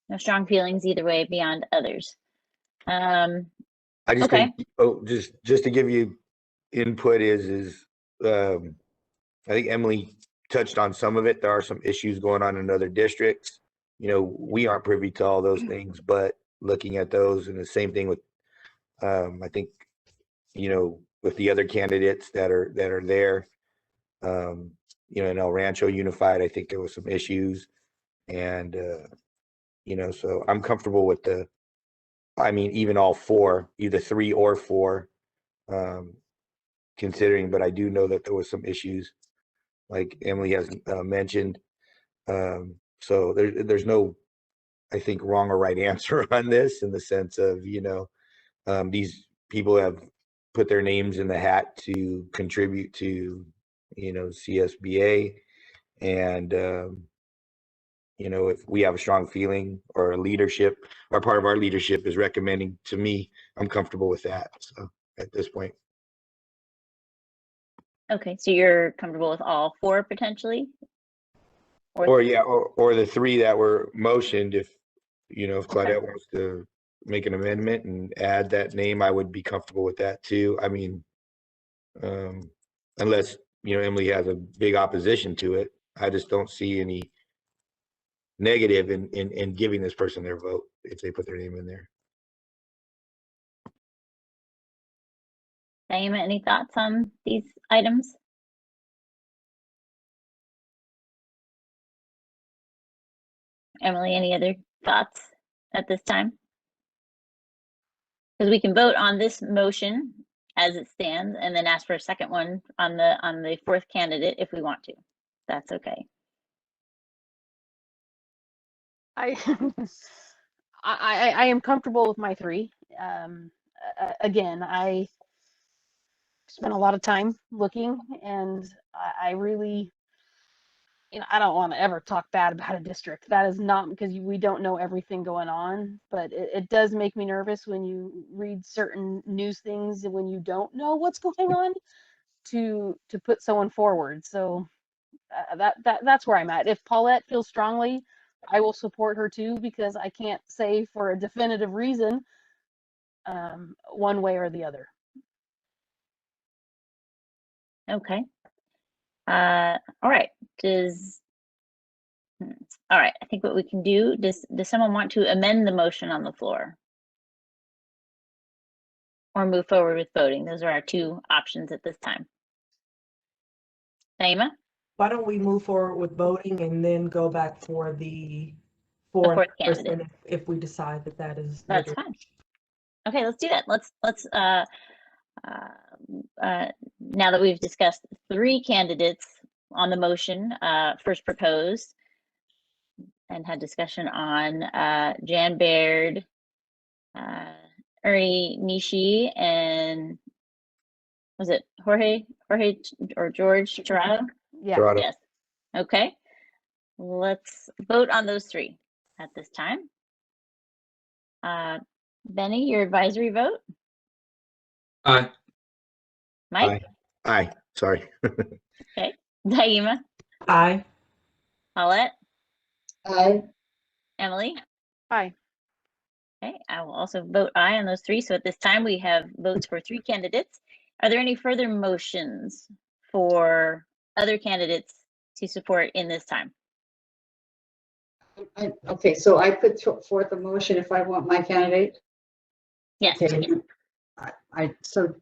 No strong feelings either way beyond others. I just Okay. think, just to give you input I think Emily touched on some of it. There are some issues going on in other districts. You know, we aren't privy to all those things, but looking at those, and the same thing with, I think, you know, with the other candidates that are there, you know, in El Rancho Unified, I think there was some issues, and you know, so I'm comfortable with even all four, either 3 or 4, considering, but I do know that there was some issues, like Emily has mentioned. So there's no, I think, wrong or right answer on this, in the sense of, you know, these people have put their names in the hat to contribute to, you know, CSBA, and you know, if we have a strong feeling, or a leadership, or part of our leadership is recommending to me, I'm comfortable with that. So at this point. Okay, so you're comfortable with all 4 potentially? Or yeah, or the 3 that were motioned, if, you know, if Claudette wants to make an amendment and add that name, I would be comfortable with that too. I mean, unless, you know, Emily has a big opposition to it, I just don't see any negative in giving this person their vote if they put their name in there. Naima, any thoughts on these items? Emily, any other thoughts at this time? Because we can vote on this motion as it stands, and then ask for a second one on the 4th candidate if we want to. That's okay. I am comfortable with my 3. Again, I spent a lot of time looking, and I really, you know, I don't want to ever talk bad about a district. That is not because we don't know everything going on, but it does make me nervous when you read certain news things and when you don't know what's going on to put someone forward. So that's where I'm at. If Paulette feels strongly, I will support her too, because I can't say for a definitive reason one way or the other. Okay. All right. All right. I think what we can do, does someone want to amend the motion on the floor? Or move forward with voting? Those are our 2 options at this time. Naima? Why don't we move forward with voting and then go back for the 4th person candidate. if we decide that is That's fine. Okay, let's do that. Let's now that we've discussed 3 candidates on the motion first proposed, and had discussion on Jan Baird, Uri Nishi, and was it Jorge or George Tirado? Yeah. Tirado. Yes. Okay. Let's vote on those 3 at this time. Benny, your advisory vote? Aye. Mike? Aye. Sorry. Okay. Naima? Aye. Paulette? Aye. Emily? Aye. Okay, I will also vote aye on those 3. So at this time, we have votes for 3 candidates. Are there any further motions for other candidates to support in this time? Okay, so I put forth a motion if I want my candidate. Yes. Okay. I so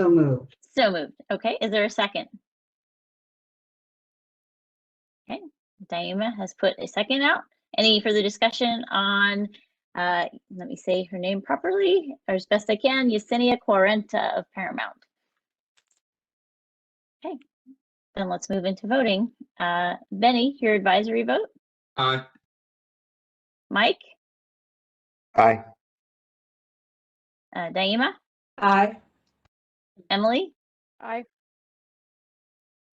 moved. So moved. Okay, is there a second? Okay, Naima has put a second out. Any further discussion on, let me say her name properly, or as best I can, Yesenia Quarenta of Paramount. Okay, Then let's move into voting. Benny, your advisory vote? Aye. Mike? Aye. Daima? Aye. Emily? Aye.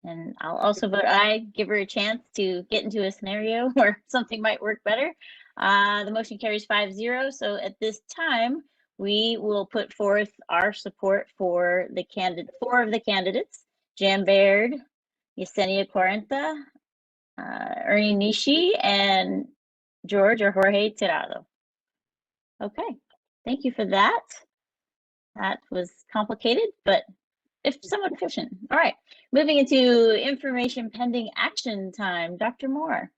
And I'll also vote aye, give her a chance to get into a scenario where something might work better. The motion carries 5-0. So at this time, we will put forth our support for the four of the candidates: Jan Baird, Yesenia Quarenta, Ernie Nishi, and George or Jorge Tirado. Okay, thank you for that. That was complicated, but if somewhat efficient. All right, moving into information pending action time. Dr. Moore.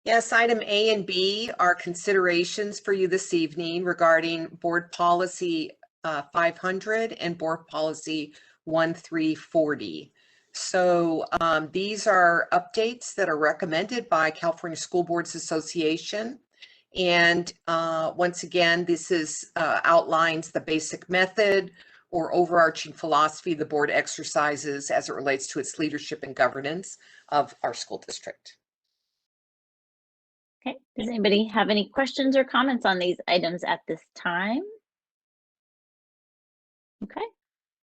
Yes, item A and B are considerations for you this evening regarding Board Policy 500 and Board Policy 1340. So these are updates that are recommended by California School Boards Association. And once again, this outlines the basic method or overarching philosophy the board exercises as it relates to its leadership and governance of our school district. Okay, does anybody have any questions or comments on these items at this time? Okay,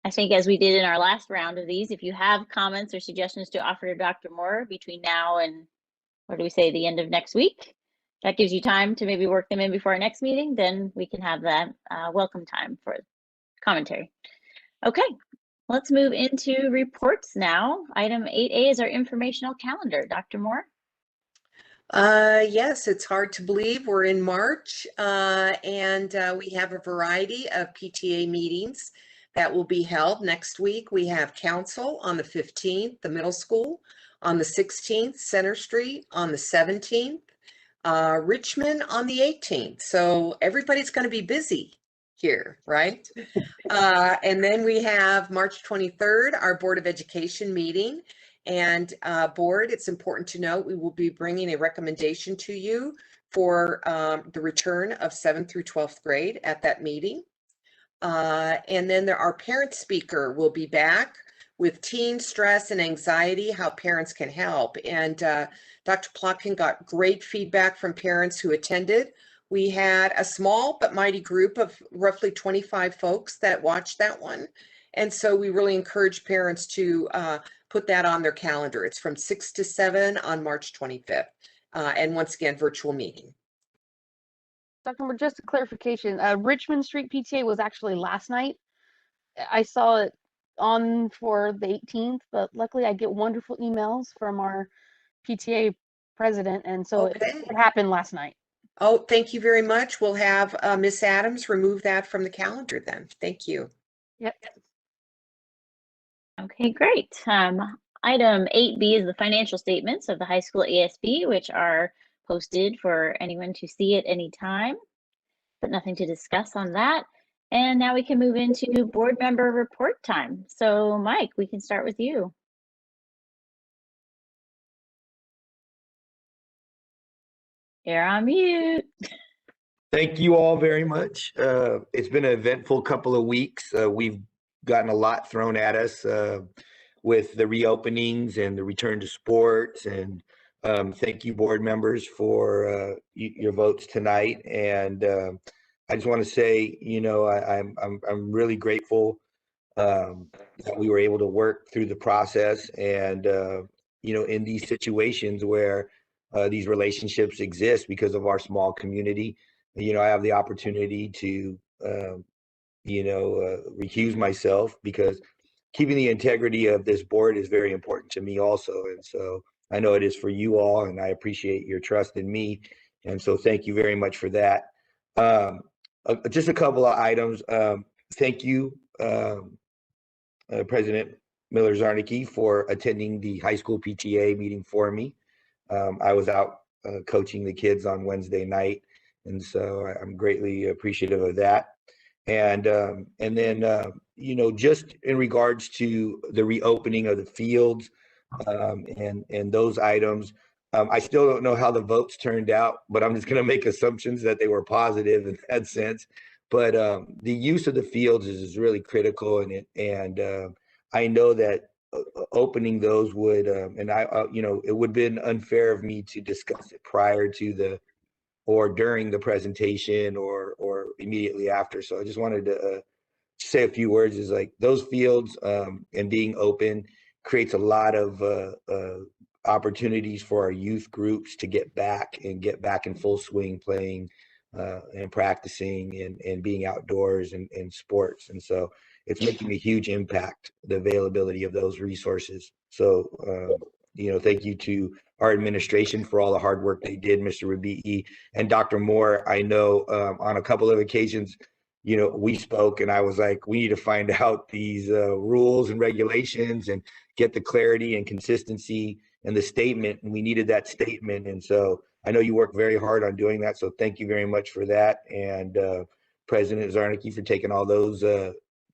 I think as we did in our last round of these, if you have comments or suggestions to offer to Dr. Moore between now and, what do we say, the end of next week, that gives you time to maybe work them in before our next meeting, then we can have that welcome time for commentary. Okay, let's move into reports now. Item 8A is our informational calendar. Dr. Moore? Yes, it's hard to believe we're in March, and we have a variety of PTA meetings that will be held next week. We have council on the 15th, the middle school, on the 16th, Center Street, on the 17th, Richmond on the 18th. So everybody's going to be busy here, right? And then we have March 23rd, our Board of Education meeting. And board, it's important to note, we will be bringing a recommendation to you for the return of 7th through 12th grade at that meeting. And then our parent speaker will be back with teen stress and anxiety, how parents can help. And Dr. Plotkin got great feedback from parents who attended. We had a small but mighty group of roughly 25 folks that watched that one. And so we really encourage parents to put that on their calendar. It's from 6 to 7 on March 25th. And once again, virtual meeting. Dr. Moore, just a clarification. Richmond Street PTA was actually last night. I saw it on for the 18th, but luckily I get wonderful emails from our PTA president, and so it happened last night. Oh, thank you very much. We'll have Miss Adams remove that from the calendar then. Thank you. Yep. Okay, great. Item 8B is the financial statements of the high school ASB, which are posted for anyone to see at any time, but nothing to discuss on that. And now we can move into board member report time. So Mike, we can start with you. You're on mute. Thank you all very much. It's been an eventful couple of weeks. We've gotten a lot thrown at us with the reopenings and the return to sports. And thank you, board members, for your votes tonight. And I just want to say, you know, I'm really grateful that we were able to work through the process. And you know, in these situations where these relationships exist because of our small community, you know, I have the opportunity to, you know, recuse myself because keeping the integrity of this board is very important to me also. And so I know it is for you all, and I appreciate your trust in me. And so thank you very much for that. Just a couple of items. Thank you, President Miller-Zarnicki, for attending the high school PTA meeting for me. I was out coaching the kids on Wednesday night, and so I'm greatly appreciative of that. And then, you know, just in regards to the reopening of the fields and those items, I still don't know how the votes turned out, but I'm just going to make assumptions that they were positive in that sense. But the use of the fields is really critical, and I know that opening those would, and you know, it would have been unfair of me to discuss it prior to the, or during the presentation or immediately after. So I just wanted to say a few words. Is like those fields and being open creates a lot of opportunities for our youth groups to get back in full swing playing and practicing and being outdoors and sports. And so it's making a huge impact, the availability of those resources. So, you know, thank you to our administration for all the hard work they did, Mr. Rabi'i and Dr. Moore. I know on a couple of occasions, you know, we spoke and I was like, we need to find out these rules and regulations and get the clarity and consistency and the statement. And we needed that statement. And so I know you work very hard on doing that. So thank you very much for that. And President Zarnicki for taking all those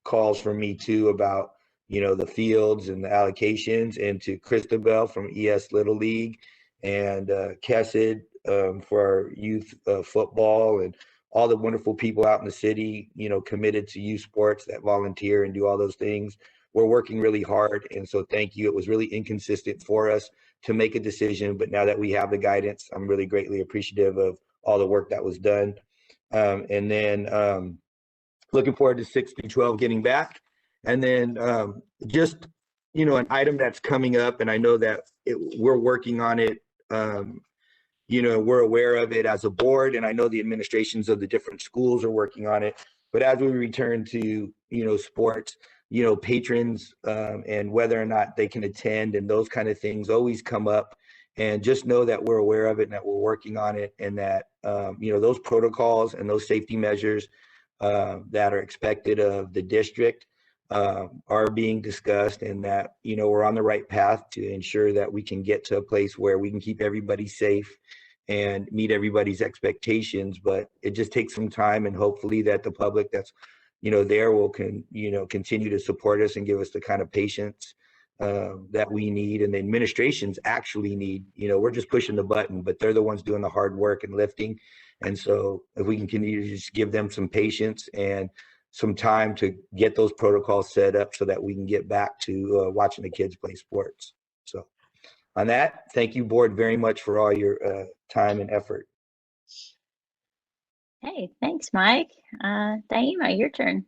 calls from me too about, you know, the fields and the allocations, and to Christabel from ES Little League and Kessid for our youth football, and all the wonderful people out in the city, you know, committed to youth sports that volunteer and do all those things. We're working really hard. And so thank you. It was really inconsistent for us to make a decision, but now that we have the guidance, I'm really greatly appreciative of all the work that was done. And then looking forward to 6 through 12 getting back. And then just, you know, an item that's coming up, and I know that we're working on it. You know, we're aware of it as a board, and I know the administrations of the different schools are working on it. But as we return to, you know, sports, you know, patrons and whether or not they can attend and those kind of things always come up. And just know that we're aware of it and that we're working on it, and that, you know, those protocols and those safety measures that are expected of the district are being discussed, and that, you know, we're on the right path to ensure that we can get to a place where we can keep everybody safe and meet everybody's expectations. But it just takes some time, and hopefully that the public that's, you know, there will you know, continue to support us and give us the kind of patience that we need, and the administrations actually need. You know, we're just pushing the button, but they're the ones doing the hard work and lifting. And so if we can continue to just give them some patience and some time to get those protocols set up so that we can get back to watching the kids play sports. So on that, thank you, board, very much for all your time and effort. Hey, thanks, Mike. Naima, your turn.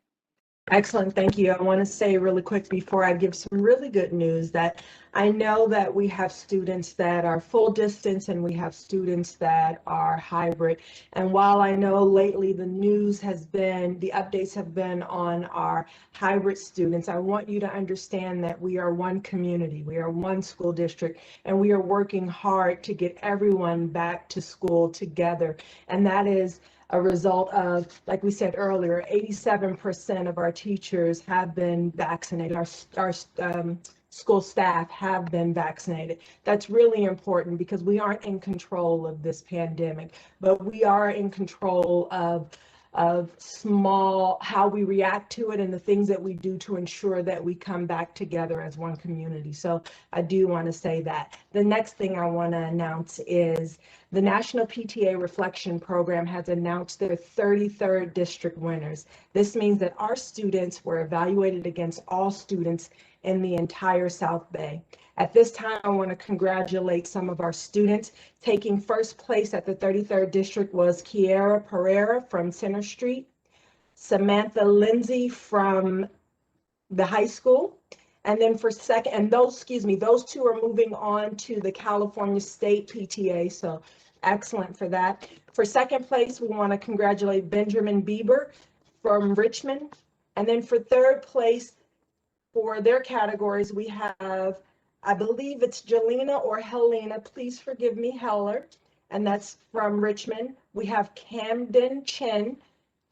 Excellent, thank you. I want to say really quick before I give some really good news that I know that we have students that are full distance and we have students that are hybrid. And while I know lately the news has been, the updates have been on our hybrid students, I want you to understand that we are one community, we are one school district, and we are working hard to get everyone back to school together. And that is a result of, like we said earlier, 87% of our teachers have been vaccinated. Our school staff have been vaccinated. That's really important because we aren't in control of this pandemic, but we are in control of how we react to it and the things that we do to ensure that we come back together as one community. So I do want to say that. The next thing I want to announce is the National PTA Reflection Program has announced their 33rd district winners. This means that our students were evaluated against all students in the entire South Bay. At this time, I want to congratulate some of our students. Taking first place at the 33rd district was Kiera Pereira from Center Street, Samantha Lindsay from the high school, and then for second, and those two are moving on to the California State PTA, so excellent for that. For second place, we want to congratulate Benjamin Bieber from Richmond, and then for third place, for their categories, we have, I believe it's Jelena or Helena, please forgive me, Heller, and that's from Richmond. We have Camden Chen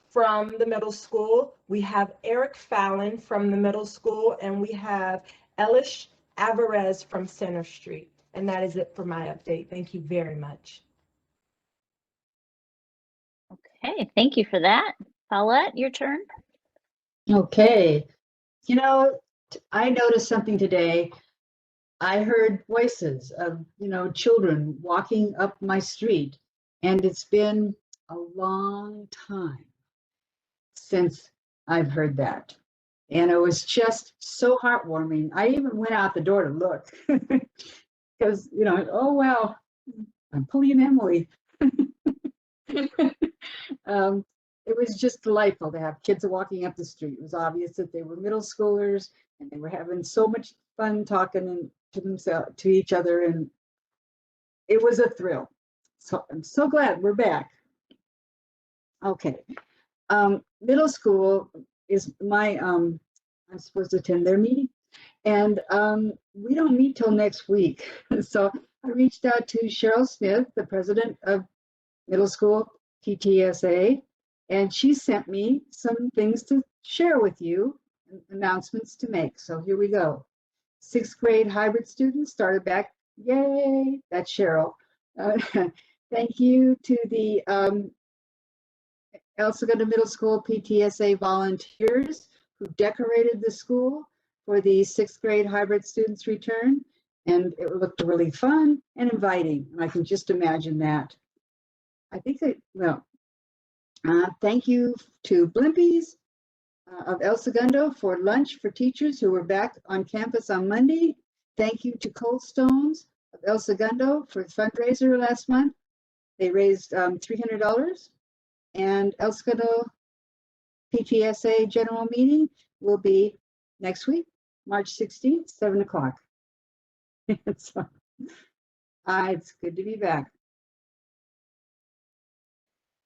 from the middle school. We have Eric Fallon from the middle school, and we have Elish Alvarez from Center Street. And that is it for my update. Thank you very much. Okay, thank you for that. Paulette, your turn. Okay. You know, I noticed something today. I heard voices of, you know, children walking up my street, and it's been a long time since I've heard that. And it was just so heartwarming. I even went out the door to look because, you know, oh, wow, I'm pulling Emily. It was just delightful to have kids walking up the street. It was obvious that they were middle schoolers and they were having so much fun talking to themselves, to each other, and it was a thrill. So I'm so glad we're back. Okay, middle school is my I'm supposed to attend their meeting, and we don't meet till next week. So I reached out to Cheryl Smith, the president of middle school PTSA, and she sent me some things to share with you, announcements to make. So here we go. 6th grade hybrid students started back. Yay, that's Cheryl. Thank you to the El Segundo Middle School PTSA volunteers who decorated the school for the 6th grade hybrid students' return. And it looked really fun and inviting. And I can just imagine that. I think that, well, thank you to Blimpies of El Segundo for lunch for teachers who were back on campus on Monday. Thank you to Cold Stones of El Segundo for the fundraiser last month. They raised $300. And El Segundo PTSA general meeting will be next week, March 16th, 7 o'clock. So, it's good to be back.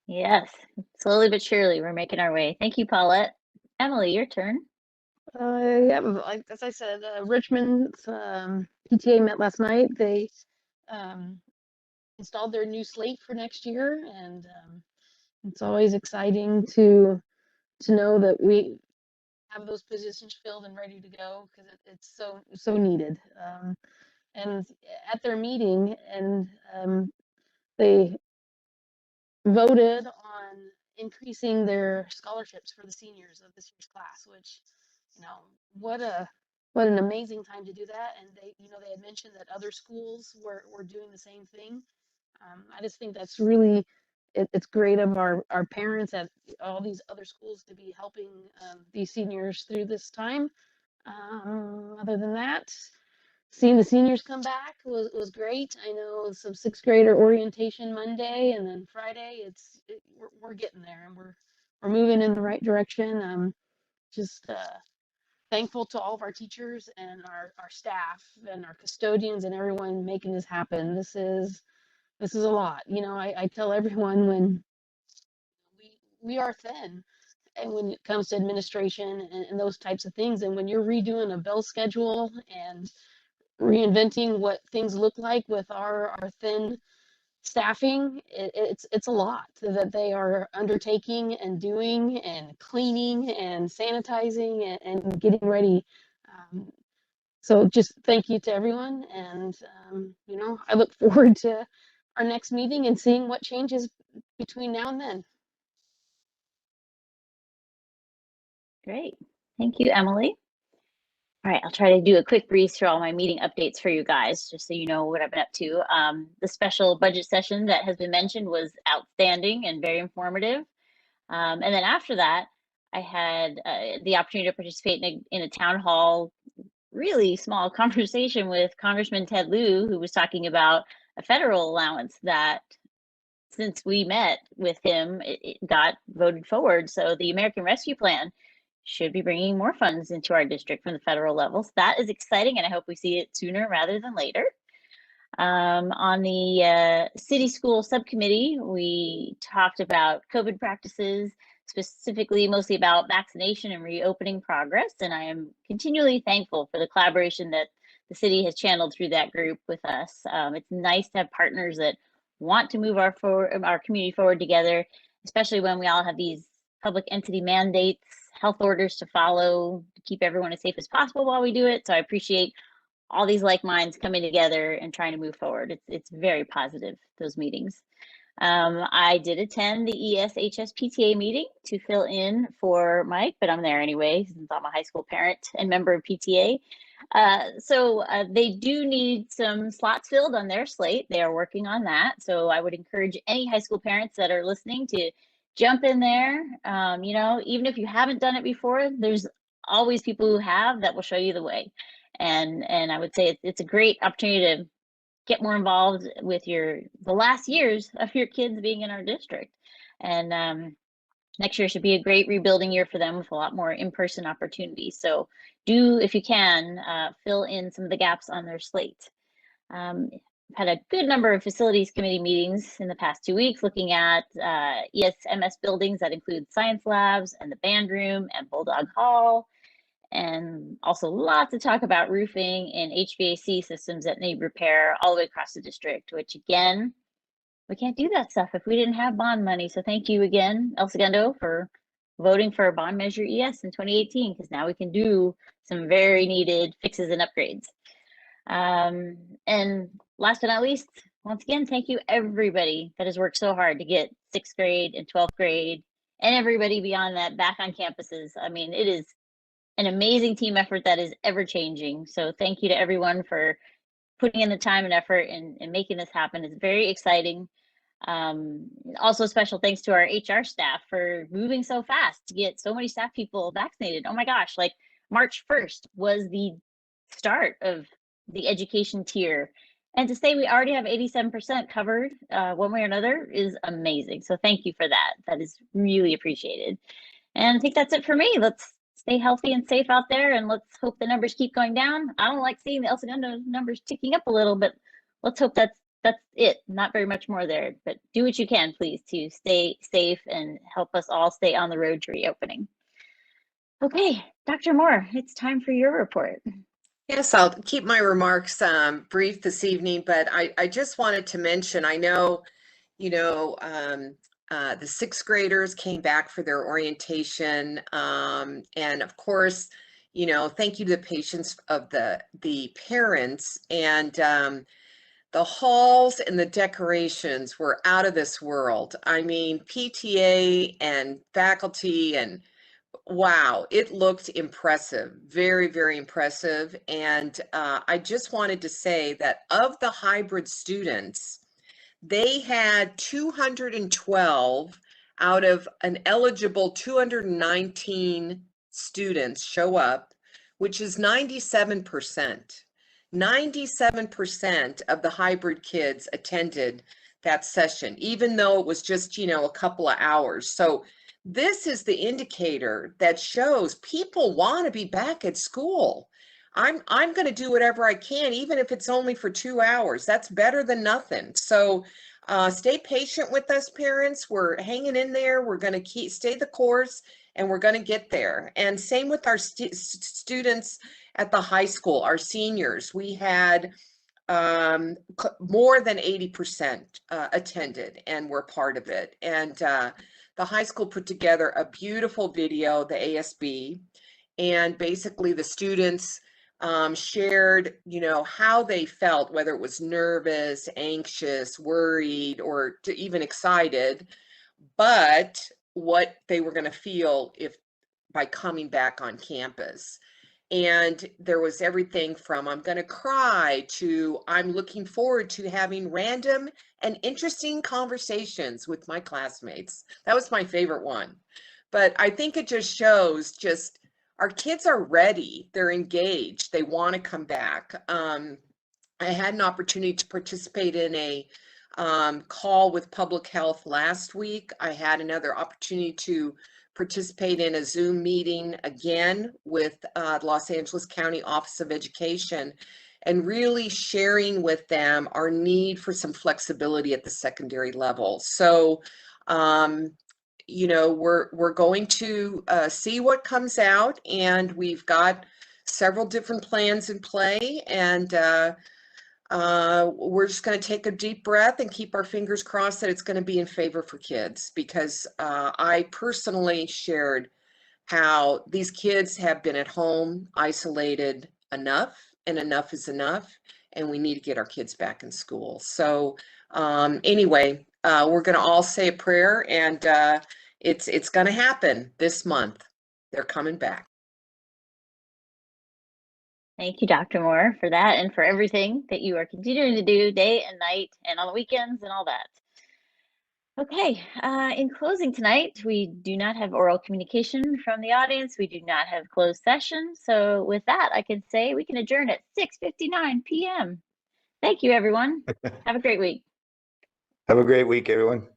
Yes, slowly but surely we're making our way. Thank you, Paulette. Emily, your turn. Yeah, like as I said, Richmond's PTA met last night. They installed their new slate for next year, and it's always exciting to know that we have those positions filled and ready to go because it's so needed. And at their meeting, and they voted on increasing their scholarships for the seniors of this year's class, which, you know, what an amazing time to do that. And they, you know, they had mentioned that other schools were doing the same thing. I just think that's really, it's great of our parents at all these other schools to be helping these seniors through this time. Other than that, seeing the seniors come back was great. I know some 6th grader orientation Monday, and then Friday we're getting there, and we're moving in the right direction. Just thankful to all of our teachers and our staff and our custodians and everyone making this happen. This is a lot. You know, I tell everyone when we are thin, and when it comes to administration and those types of things, and when you're redoing a bill schedule and reinventing what things look like with our thin staffing, it's a lot that they are undertaking and doing, and cleaning and sanitizing and getting ready. So just thank you to everyone, and you know, I look forward to our next meeting and seeing what changes between now and then. Great. Thank you, Emily. All right, I'll try to do a quick breeze through all my meeting updates for you guys, just so you know what I've been up to. The special budget session that has been mentioned was outstanding and very informative. And then after that, I had the opportunity to participate in a town hall, really small conversation with Congressman Ted Lieu, who was talking about a federal allowance that, since we met with him, it got voted forward. So the American Rescue Plan should be bringing more funds into our district from the federal level. So that is exciting, and I hope we see it sooner rather than later. On the city school subcommittee, we talked about COVID practices, specifically mostly about vaccination and reopening progress. And I am continually thankful for the collaboration that the city has channeled through that group with us. It's nice to have partners that want to move our community forward together, especially when we all have these public entity mandates, health orders to follow to keep everyone as safe as possible while we do it. So I appreciate all these like minds coming together and trying to move forward. It's very positive, those meetings. I did attend the ESHS PTA meeting to fill in for Mike, but I'm there anyway since I'm a high school parent and member of PTA. So they do need some slots filled on their slate. They are working on that. So I would encourage any high school parents that are listening to jump in there. You know, even if you haven't done it before, there's always people who have that will show you the way. And I would say it's a great opportunity to get more involved with the last years of your kids being in our district. And next year should be a great rebuilding year for them with a lot more in-person opportunities. So do, if you can, fill in some of the gaps on their slate. I've had a good number of facilities committee meetings in the past 2 weeks looking at ESMS buildings that include science labs and the band room and Bulldog Hall. And also lots of talk about roofing and HVAC systems that need repair all the way across the district, which again, we can't do that stuff if we didn't have bond money. So thank you again, El Segundo, for voting for bond measure ES in 2018, because now we can do some very needed fixes and upgrades. And last but not least, once again, thank you everybody that has worked so hard to get 6th grade and 12th grade and everybody beyond that back on campuses. I mean, it is an amazing team effort that is ever changing. So thank you to everyone for putting in the time and effort and making this happen. It's very exciting. Also special thanks to our HR staff for moving so fast to get so many staff people vaccinated. Oh my gosh, like March 1st was the start of the education tier. And to say we already have 87% covered one way or another is amazing. So thank you for that. That is really appreciated. And I think that's it for me. Let's stay healthy and safe out there, and let's hope the numbers keep going down. I don't like seeing the El Segundo numbers ticking up a little, but let's hope that's it. Not very much more there, but do what you can, please, to stay safe and help us all stay on the road to reopening. Okay, Dr. Moore, it's time for your report. Yes, I'll keep my remarks brief this evening, but I just wanted to mention, I know, you know, the 6th graders came back for their orientation. And of course, you know, thank you to the patience of the parents, and the halls and the decorations were out of this world. I mean, PTA and faculty, and wow, it looked impressive, very, very impressive. And I just wanted to say that of the hybrid students, they had 212 out of an eligible 219 students show up, which is 97%. 97% of the hybrid kids attended that session, even though it was just, you know, a couple of hours. So this is the indicator that shows people want to be back at school. I'm going to do whatever I can, even if it's only for 2 hours. That's better than nothing. So stay patient with us, parents. We're hanging in there. We're going to stay the course, and we're going to get there. And same with our students at the high school, our seniors. We had more than 80% attended and were part of it. And the high school put together a beautiful video, the ASB, and basically the students shared, you know, how they felt, whether it was nervous, anxious, worried, or even excited, but what they were going to feel by coming back on campus. And there was everything from I'm going to cry to I'm looking forward to having random and interesting conversations with my classmates. That was my favorite one. But I think it just shows our kids are ready. They're engaged. They want to come back. I had an opportunity to participate in a call with public health last week. I had another opportunity to participate in a Zoom meeting again with the Los Angeles County Office of Education, and really sharing with them our need for some flexibility at the secondary level. So, you know, we're going to see what comes out, and we've got several different plans in play, and we're just going to take a deep breath and keep our fingers crossed that it's going to be in favor for kids, because I personally shared how these kids have been at home isolated enough, and enough is enough, and we need to get our kids back in school. So anyway, we're going to all say a prayer, and it's going to happen this month. They're coming back. Thank you, Dr. Moore, for that and for everything that you are continuing to do day and night and on the weekends and all that. Okay, in closing tonight, we do not have oral communication from the audience. We do not have closed session. So with that, I can say we can adjourn at 6:59 p.m. Thank you, everyone. Have a great week. Have a great week, everyone.